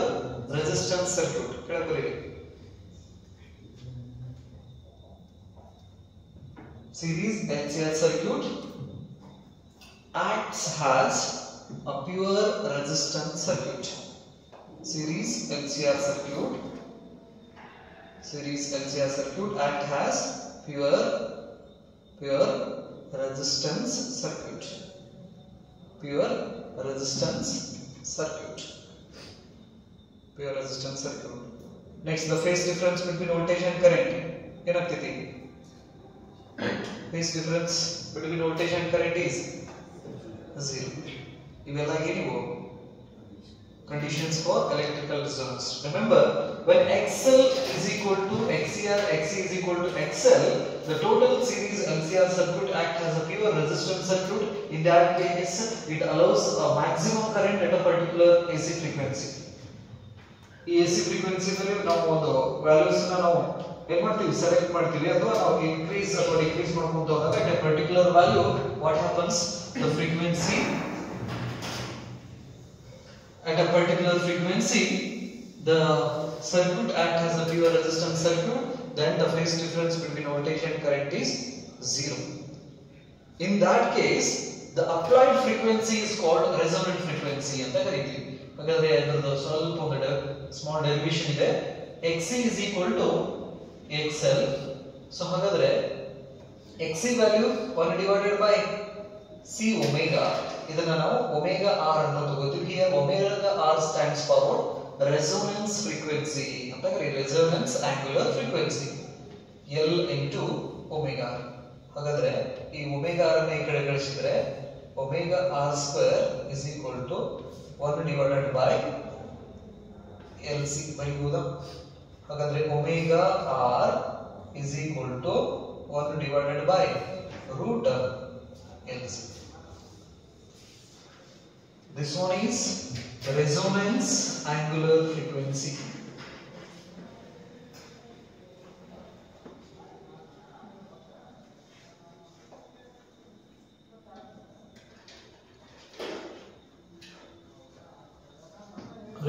resistance circuit. Series LCR circuit acts as a pure resistance circuit. Series LCR circuit act as pure resistance circuit. Next, the phase difference between voltage and current. ಏನಾಗ್ತೈತಿ? Phase difference between voltage and current is 0. ಇವೆಲ್ಲ ಏನಿವು? Conditions for electrical resonance. Remember, when XL is equal to XCR, XC is equal to XL, the total series LCR circuit acts as a pure resistance circuit. In that case, it allows a maximum current at a particular AC frequency. ಈ AC frequency ನಲ್ಲಿ ನಾವು ಒಂದು values ನಾವು ಏನು ಮಾಡ್ತೀವಿ? Select ಮಾಡ್ತೀವಿ ಅಥವಾ ನಾವು ಇನ್ಕ್ರೀಸ್ ಅಥವಾ ಡಿಕ್ರೀಸ್ ಮಾಡ್ಕೊಂತ ಹೋದಾಗ at a particular value what happens? The frequency at a particular frequency the circuit acts as a pure resistance circuit, then the phase difference between voltage and current is 0. In that case the applied frequency is called resonant frequency ಅಂತ ಕರೀತೀವಿ. ಹಾಗಾದ್ರೆ ಅದರ ಸ್ವಲ್ಪ ಒಂದು small derivation ಇದೆ. XC is equal to XL. So ಹಾಗಾದ್ರೆ XC value 1 divided by C omega. ಇದನ್ನ ನಾವು omega r ಅಂತ ತಗೋತೀವಿ. Here omega r stands for resonance frequency ಅಂತ ಕರೀತೀವಿ. Resonance angular frequency L into omega. ಹಾಗಾದ್ರೆ ಈ omega r ಅನ್ನು ಈ ಕಡೆ ಕಳಿಸಿದ್ರೆ omega r square is equal to 1 divided by LC ಬರೀಬಹುದಾ? ಹಾಗಾದ್ರೆ omega r is equal to 1 divided by root LC. This one is resonance angular frequency.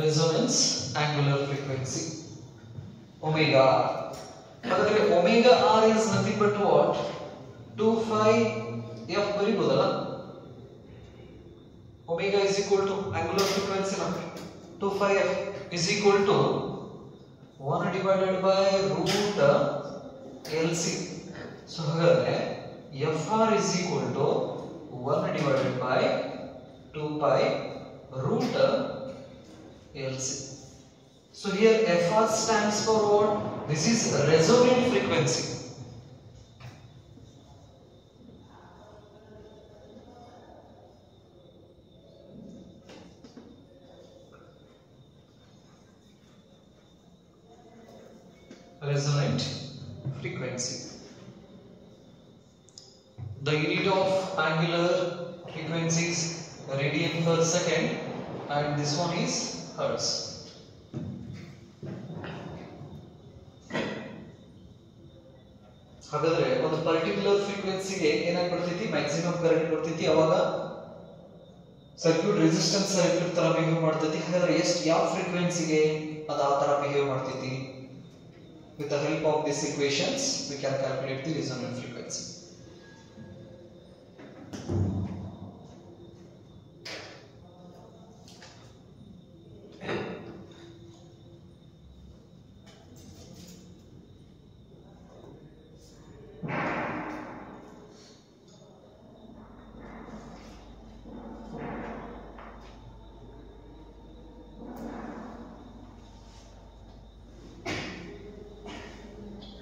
Resonance angular frequency omega. ಹಾಗಾದ್ರೆ omega r is nothing but what? 2 phi f ಬರೀಬಹುದಲ್ಲ? omega is equal to angular frequency na 2 phi f is equal to 1 divided by root LC. So ಹಾಗಾದ್ರೆ fr is equal to 1 divided by 2 pi root LC. So here fr stands for what? This is resonant frequency. Resonant frequency. the unit of angular frequency is radian per second and this one is hertz. ಹಾಗಾದ್ರೆ ಒಂದು particular ಫ್ರೀಕ್ವೆನ್ಸಿಗೆ ಏನಾಗಿ ಬರ್ತೈತಿ maximum current ಬರ್ತೈತಿ ಅವಾಗ circuit resistance circuit ತರ behave ಮಾಡ್ತೈತಿ. ಹಾಗಾದ್ರೆ ಯಾವ ಫ್ರೀಕ್ವೆನ್ಸಿಗೆ ಅದು ಆ ತರ ಬಿಹೇವ್ ಮಾಡ್ತೈತಿ? With the help of these equations we can calculate the resonant frequency.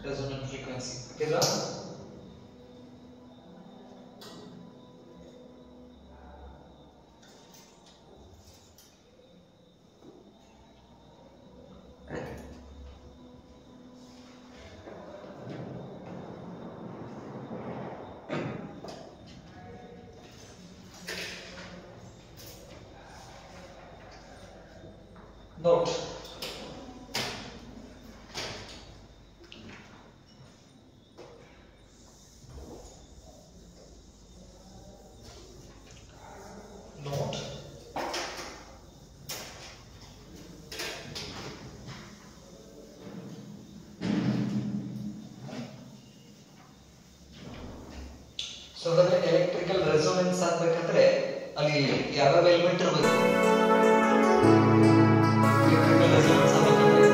Resonant frequency. Okay, note. So ಹಾಗಾದ್ರೆ ಎಲೆಕ್ಟ್ರಿಕಲ್ ರೆಸೋನೆನ್ಸ್ ಆಗ್ಬೇಕಂದ್ರೆ ಅಲ್ಲಿ ಯಾವ ಎಲಿಮೆಂಟ್ ಇರಬೇಕು? ಎಲೆಕ್ಟ್ರಿಕಲ್ ರೆಸೋನೆನ್ಸ್ ಆಗ್ಬೇಕಂದ್ರೆ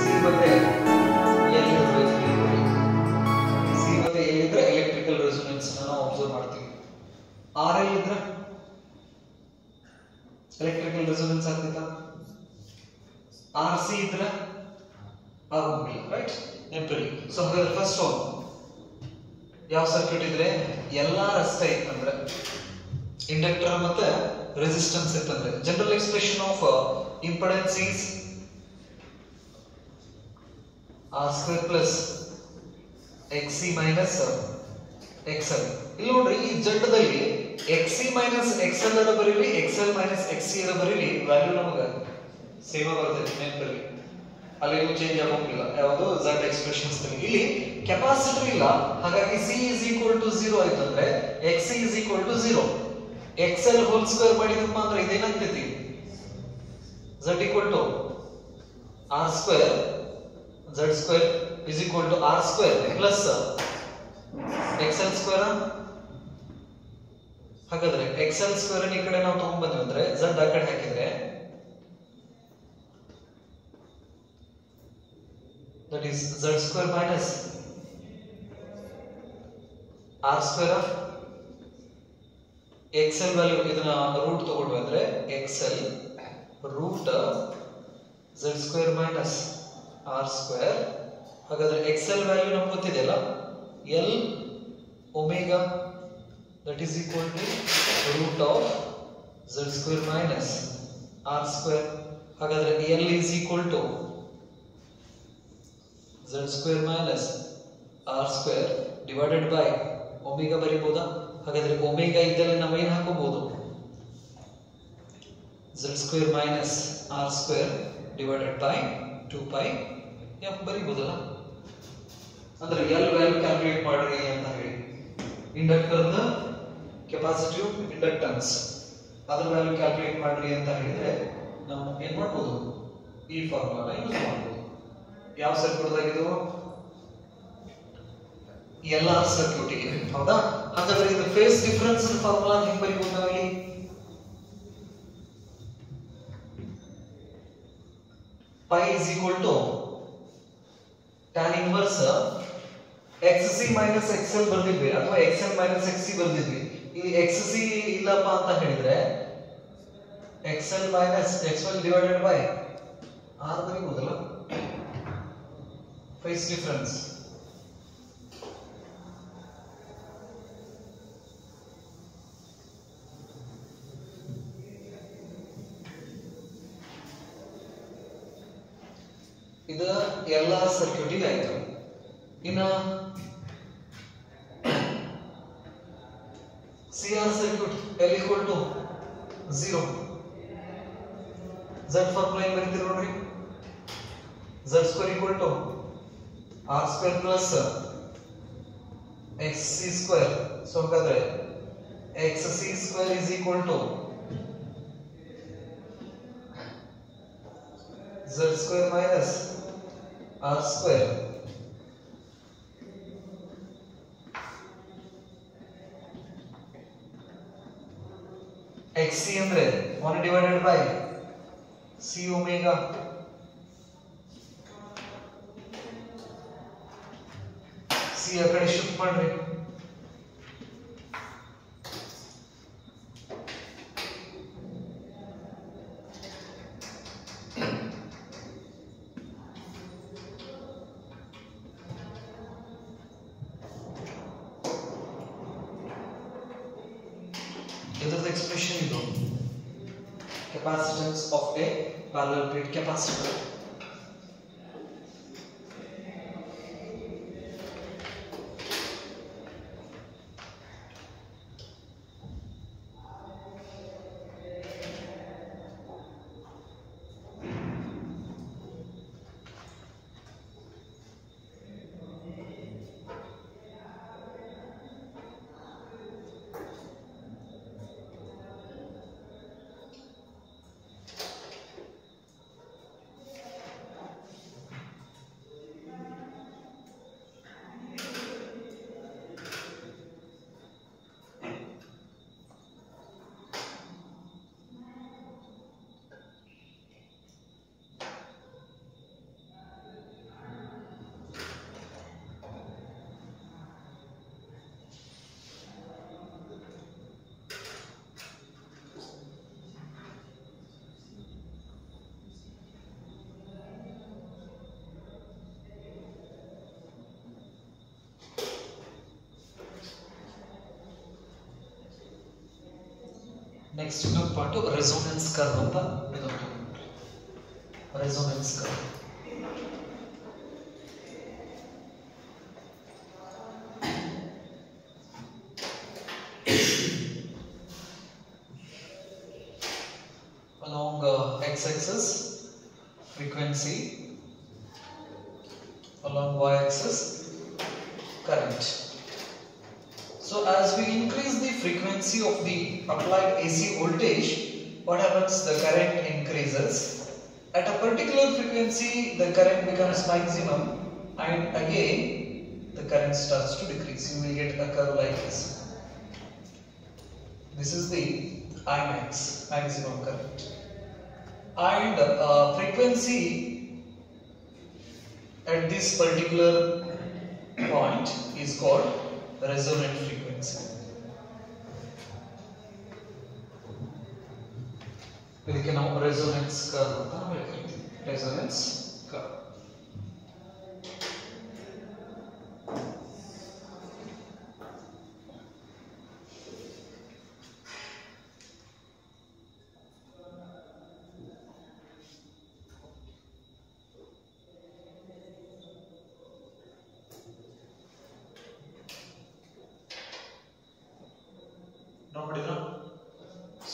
ಸಿ ಮತ್ತೆ ಎಲ್ ಇರಬೇಕು. ಸಿ ಮತ್ತೆ ಎಲ್ ಇದ್ರೆ ಎಲೆಕ್ಟ್ರಿಕಲ್ ರೆಸೋನೆನ್ಸ್ ನಾವು ಅಬ್ಸರ್ವ್ ಮಾಡ್ತೀವಿ. ಆರ್ ಎಲ್ ಇದ್ರೆ ಎಲೆಕ್ಟ್ರಿಕಲ್ ರೆಸೋನೆನ್ಸ್ ಆಗ್ತೈತಾ? ಆರ್ ಸಿ ಇದ್ರೆ ಆಗೋದಿಲ್ಲ, ರೈಟ್? ನೆನಪಿರಲಿ. ಸೊ ಹಾಗಾದ್ರೆ ಫಸ್ಟ್ ಒನ್ ಯಾವ ಸರ್ಕ್ಯೂಟ್ ಇದ್ರೆ ಎಲ್ಲಾರ್ ಅಷ್ಟೇ ಇತ್ತಂದ್ರೆ ಇಂಡಕ್ಟರ್ ಮತ್ತೆ ರೆಸಿಸ್ಟೆನ್ಸ್ ಇತ್ತಂದ್ರೆ general expression of impedance is R square plus XC minus XL. ಇಲ್ಲಿ ನೋಡ್ರಿ ಈ ಜಡ್ ದಲ್ಲಿ ಎಕ್ಸಿ ಮೈನಸ್ ಎಕ್ಸ್ಎಲ್ ಅರ ಬರೀಲಿ, ಎಕ್ಸ್ಎಲ್ ಮೈನಸ್ ಎಕ್ಸಿ ಅರ ಬರೀಲಿ, ವ್ಯಾಲ್ಯೂ ನಮಗೆ ಸೇಮ್ ಬರ್ತೈತಿ. ನೆನಪಿರಲಿ, ಅಲ್ಲಿ ಏನು ಚೇಂಜ್ ಆಗೋಂಗಿಲ್ಲ ಯಾವುದು z ಎಕ್ಸ್ಪ್ರೆಷನ್ಸ್ ದಲ್ಲಿ. ಇಲ್ಲಿ ಕೆಪಾಸಿಟರ್ ಇಲ್ಲ, ಹಾಗಾಗಿ c is equal to 0 ಆಯ್ತಂದ್ರೆ xc is equal to 0. xl whole square ಮಾಡಿದಪ್ಪ ಅಂದ್ರೆ ಇದೇನಾಗ್ತೈತಿ? z equal to r square, z square is equal to r square plus xl square. ಹಾಗಾದ್ರೆ xl ಸ್ಕ್ವೇರ್ ಈ ಕಡೆ ನಾವು ತಗೊಂಡ್ ಬಂದ್ವಿ ಅಂದ್ರೆ z ಆ ಕಡೆ ಹಾಕಿದ್ರೆ that is z square minus r square of xl value ಇದನ್ನ ರೂಟ್ ತಗೊಂಡ್ವಿ ಅಂದ್ರೆ xl root z square minus r square. ಹಾಗಾದ್ರೆ xl ವ್ಯಾಲ್ಯೂ ನಮಗೆ ಗೊತ್ತಿದೆಯಲ್ಲ, l omega that is equal to root of z square minus r square. ಹಾಗಾದ್ರೆ l is equal to z square minus r square divided by omega ಬರೀಬಹುದಾ? ಹಾಗಾದ್ರೆ omega ಇದ್ದಲ್ಲಿ ನಾವು ಏನು ಹಾಕಬಹುದು? z square minus r square divided by 2 pi f ಬರೀಬಹುದಲ್ಲ? ಅಂದ್ರೆ l value calculate ಮಾಡ್ರಿ ಅಂತ ಹೇಳಿ ಇಂಡಕ್ಟರ್ ದ ಕೆಪಾಸಿಟಿವ್ ಇಂಡಕ್ಟನ್ಸ್ ಅದರ ವ್ಯಾಲ್ಯೂ ಕ್ಯಾಲ್ಕುಲೇಟ್ ಮಾಡ್ರಿ ಅಂತ ಹೇಳಿದ್ರೆ ನಾವು ಏನು ಮಾಡಬಹುದು? ಈ ಫಾರ್ಮುಲಾನ ಯೂಸ್ ಮಾಡಬಹುದು. ಯಾವ ಸರ್ಕ್ಯೂಟ್ ಆಗಿದ್ದು? ಎಲ್ಲಾರ್ ಸರ್ಕ್ಯೂಟ್ ಗೆ, ಹೌದಾ? ಹಾಗಾದ್ರೆ ಇದು ಫೇಸ್ ಡಿಫರೆನ್ಸ್ ಫಾರ್ಮುಲಾ ಹೆಂಗ್ ಬರೀಬಹುದು ನಾವಿಲ್ಲಿ? pi is equal to tan inverse xc minus xl ಬರ್ದಿದ್ವಿ ಅಥವಾ xl minus xc ಬರ್ದಿದ್ವಿ. ಇಲ್ಲಿ xc ಇಲ್ಲಪ್ಪ ಅಂತ ಹೇಳಿದ್ರೆ xl minus xl divided by r ಬರೀಬಹುದಲ್ಲ? phase difference. ಇದು ಎಲ್ಲ ಸರ್ಕ್ಯೂಟ್ ಆಯ್ತು. ಇನ್ನು L equal to 0. Z formula ಏನು ಬರೀತೀರಿ ನೋಡ್ರಿ, Z square equal to R square plus XC square. So ಹಾಗಾದ್ರೆ XC square is equal to Z square minus R square. XC ಅಂದ್ರೆ 1 divided by C omega C ಆ ಕಡೆ shift ಮಾಡ್ರಿ. ಇದರ expression ಇದು capacitance of a parallel plate capacitor. Next ಇನ್ನೊಂದು part resonance curve ಅಂತ ಇದೊಂದು resonance curve. Along x-axis frequency, along y-axis current. So as we increase the frequency of the applied AC voltage, what happens? The current increases. At a particular frequency, the current becomes maximum, and again the current starts to decrease. You will get a curve like this. This is the Imax, maximum current. And frequency at this particular point is called resonant frequency. ಇದಕ್ಕೆ ನಾವು resonance curve ಅಂತ ಹೇಳ್ತೀವಿ. Resonance curve.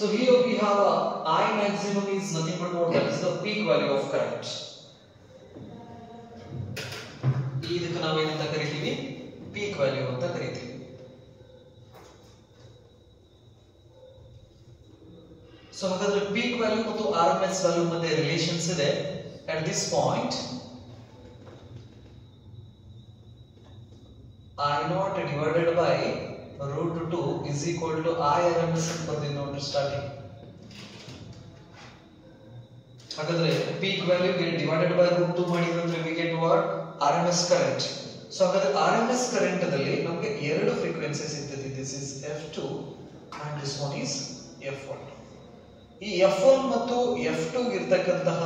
So here we have I maximum is nothing but what, that is the peak value of current. ಇದಕ್ಕೆ ನಾವು ಏನಂತ ಕರಿತೀವಿ? Peak value ಅಂತ ಕರಿತೀವಿ. ಸೊ ಹಾಗಾದ್ರೆ ಪೀಕ್ ವ್ಯಾಲ್ಯೂ ಮತ್ತು RMS ವ್ಯಾಲ್ಯೂ ಮಧ್ಯೆ ರಿಲೇಷನ್ಸ್ ಇದೆ. At this point I0 divided by root 2 is equal to IRMS ಅಂತ ಬರ್ತೀನಿ ನೋಡ್ರಿ ಸ್ಟಾರ್ಟಿಂಗ್. ಹಾಗಾದ್ರೆ ಪೀಕ್ ವ್ಯಾಲ್ಯೂ ಗೆ ಡಿವೈಡೆಡ್ ಬೈ ರೂಟ್ 2 ಮಾಡಿದ್ರೆ we get what? RMS current. So ಹಾಗಾದ್ರೆ RMS current ದಲ್ಲಿ ನಮಗೆ ಎರಡು ಫ್ರೀಕ್ವೆನ್ಸೀಸ್ ಇರ್ತದೆ. This is F2 and this one is F1. ಈ F1 ಮತ್ತು F2 ಇರತಕ್ಕಂತಹ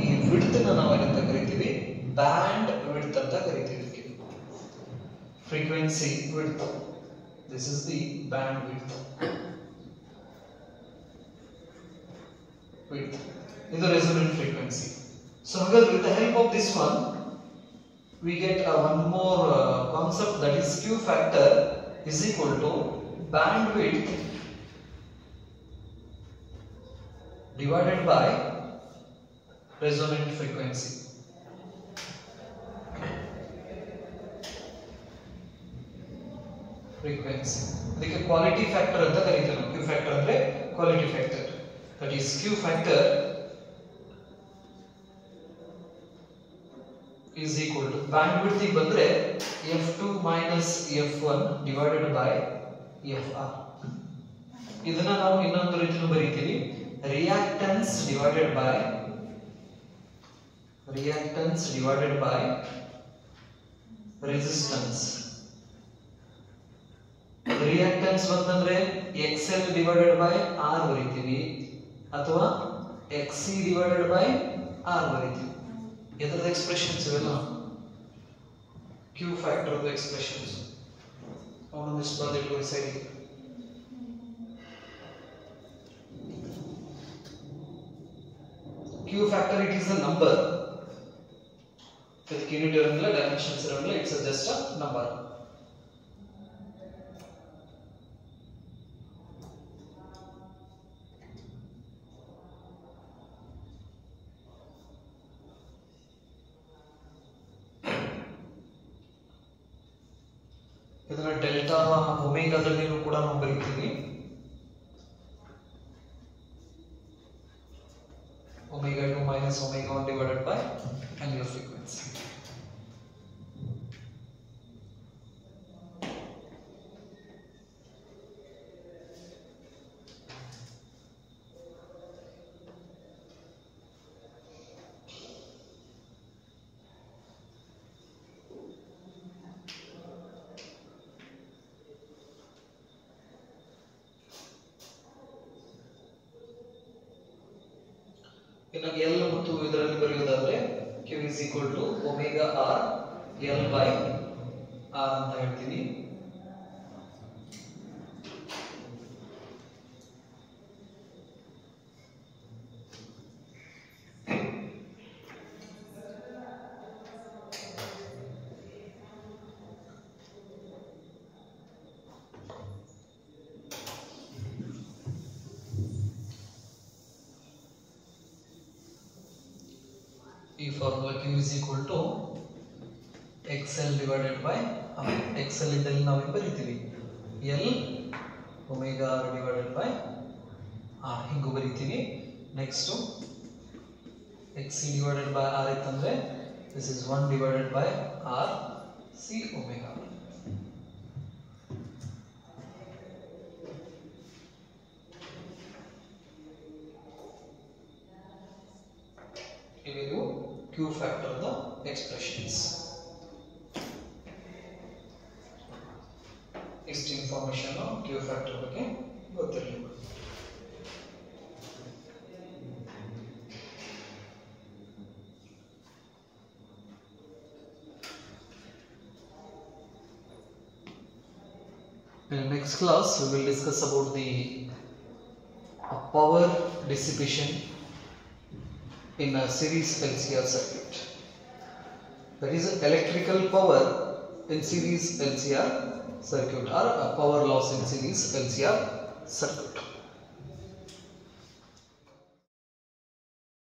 ಈ ವಿಡ್ತ್ ನ ನಾವು ಏನಂತ ಕರಿತೀವಿ? ಬ್ಯಾಂಡ್ ವಿಡ್ತ್ ಅಂತ ಕರಿತೀವಿ. Frequency width. This is the bandwidth. Width. This is the resonant frequency. So, with the help of this one, we get one more concept, that is Q factor is equal to bandwidth divided by resonant frequency. ಇದಕ್ಕೆ quality factor ಅಂತ ಕರೀತೀವಿ ನಾವು. Q factor ಅಂದ್ರೆ quality factor. That is Q factor is equal to bandwidth ಬಂದ್ರೆ f2 minus f1 divided by fr. ಇದನ್ನ ನಾವು ಇನ್ನೊಂದು ರೀತಿಯಲ್ಲಿ ಬರೀತೀವಿ, reactance divided by resistance. Reactance ಬಂತಂದ್ರೆ XL divided by R ಬರೀತೀವಿ ಅಥವಾ XC divided by R ಬರೀತೀವಿ. ಇದರದ ಎಕ್ಸ್ಪ್ರೆಷನ್ಸ್ ಇವೆಲ್ಲ ಕ್ಯೂ ಫ್ಯಾಕ್ಟರ್ ಎಕ್ಸ್ಪ್ರೆಷನ್ಸ್. ಅವನೊಂದಿಷ್ಟು ಬರೆದಿಟ್ಟು side. Q factor, it is a number. ಇದಕ್ಕೆ ಯೂನಿಟ್ ಇರೋದಿಲ್ಲ, ಡೈಮೆನ್ಷನ್ಸ್ ಇರೋದಿಲ್ಲ, ಇಟ್ಸ್ ಜಸ್ಟ್ ಅ ನಂಬರ್. ಇದನ್ನ ಡೆಲ್ಟಾ ಒಮೆಗಾದಲ್ಲಿ ಕೂಡ ನಾವು ಬರೀತೀವಿ. omega 2 minus omega 1 divided by angular frequency. ಇನ್ನು L ಮತ್ತು ಇದರಲ್ಲಿ ಬರೆಯೋದಾದ್ರೆ Q is equal to omega R L by R ಅಂತ ಹೇಳ್ತೀವಿ. ಈ formula Q is equal to XL divided by R. XL ಇದ್ದಲ್ಲಿ ನಾವು ಬರೀತೀವಿ L omega R divided by R ಹಿಂಗೂ ಬರೀತೀವಿ. Next XC divided by R ಇತ್ತಂದ್ರೆ this is 1 divided by R C omega R. ಇವೆಲ್ಲವೂ Q factor the expressions. ಇಷ್ಟು information Q factor ಬಗ್ಗೆ ಗೊತ್ತಿರಲಿ. In the next class we will discuss about the power dissipation in a series LCR circuit. That is electrical power in series LCR circuit or a power loss in series LCR circuit.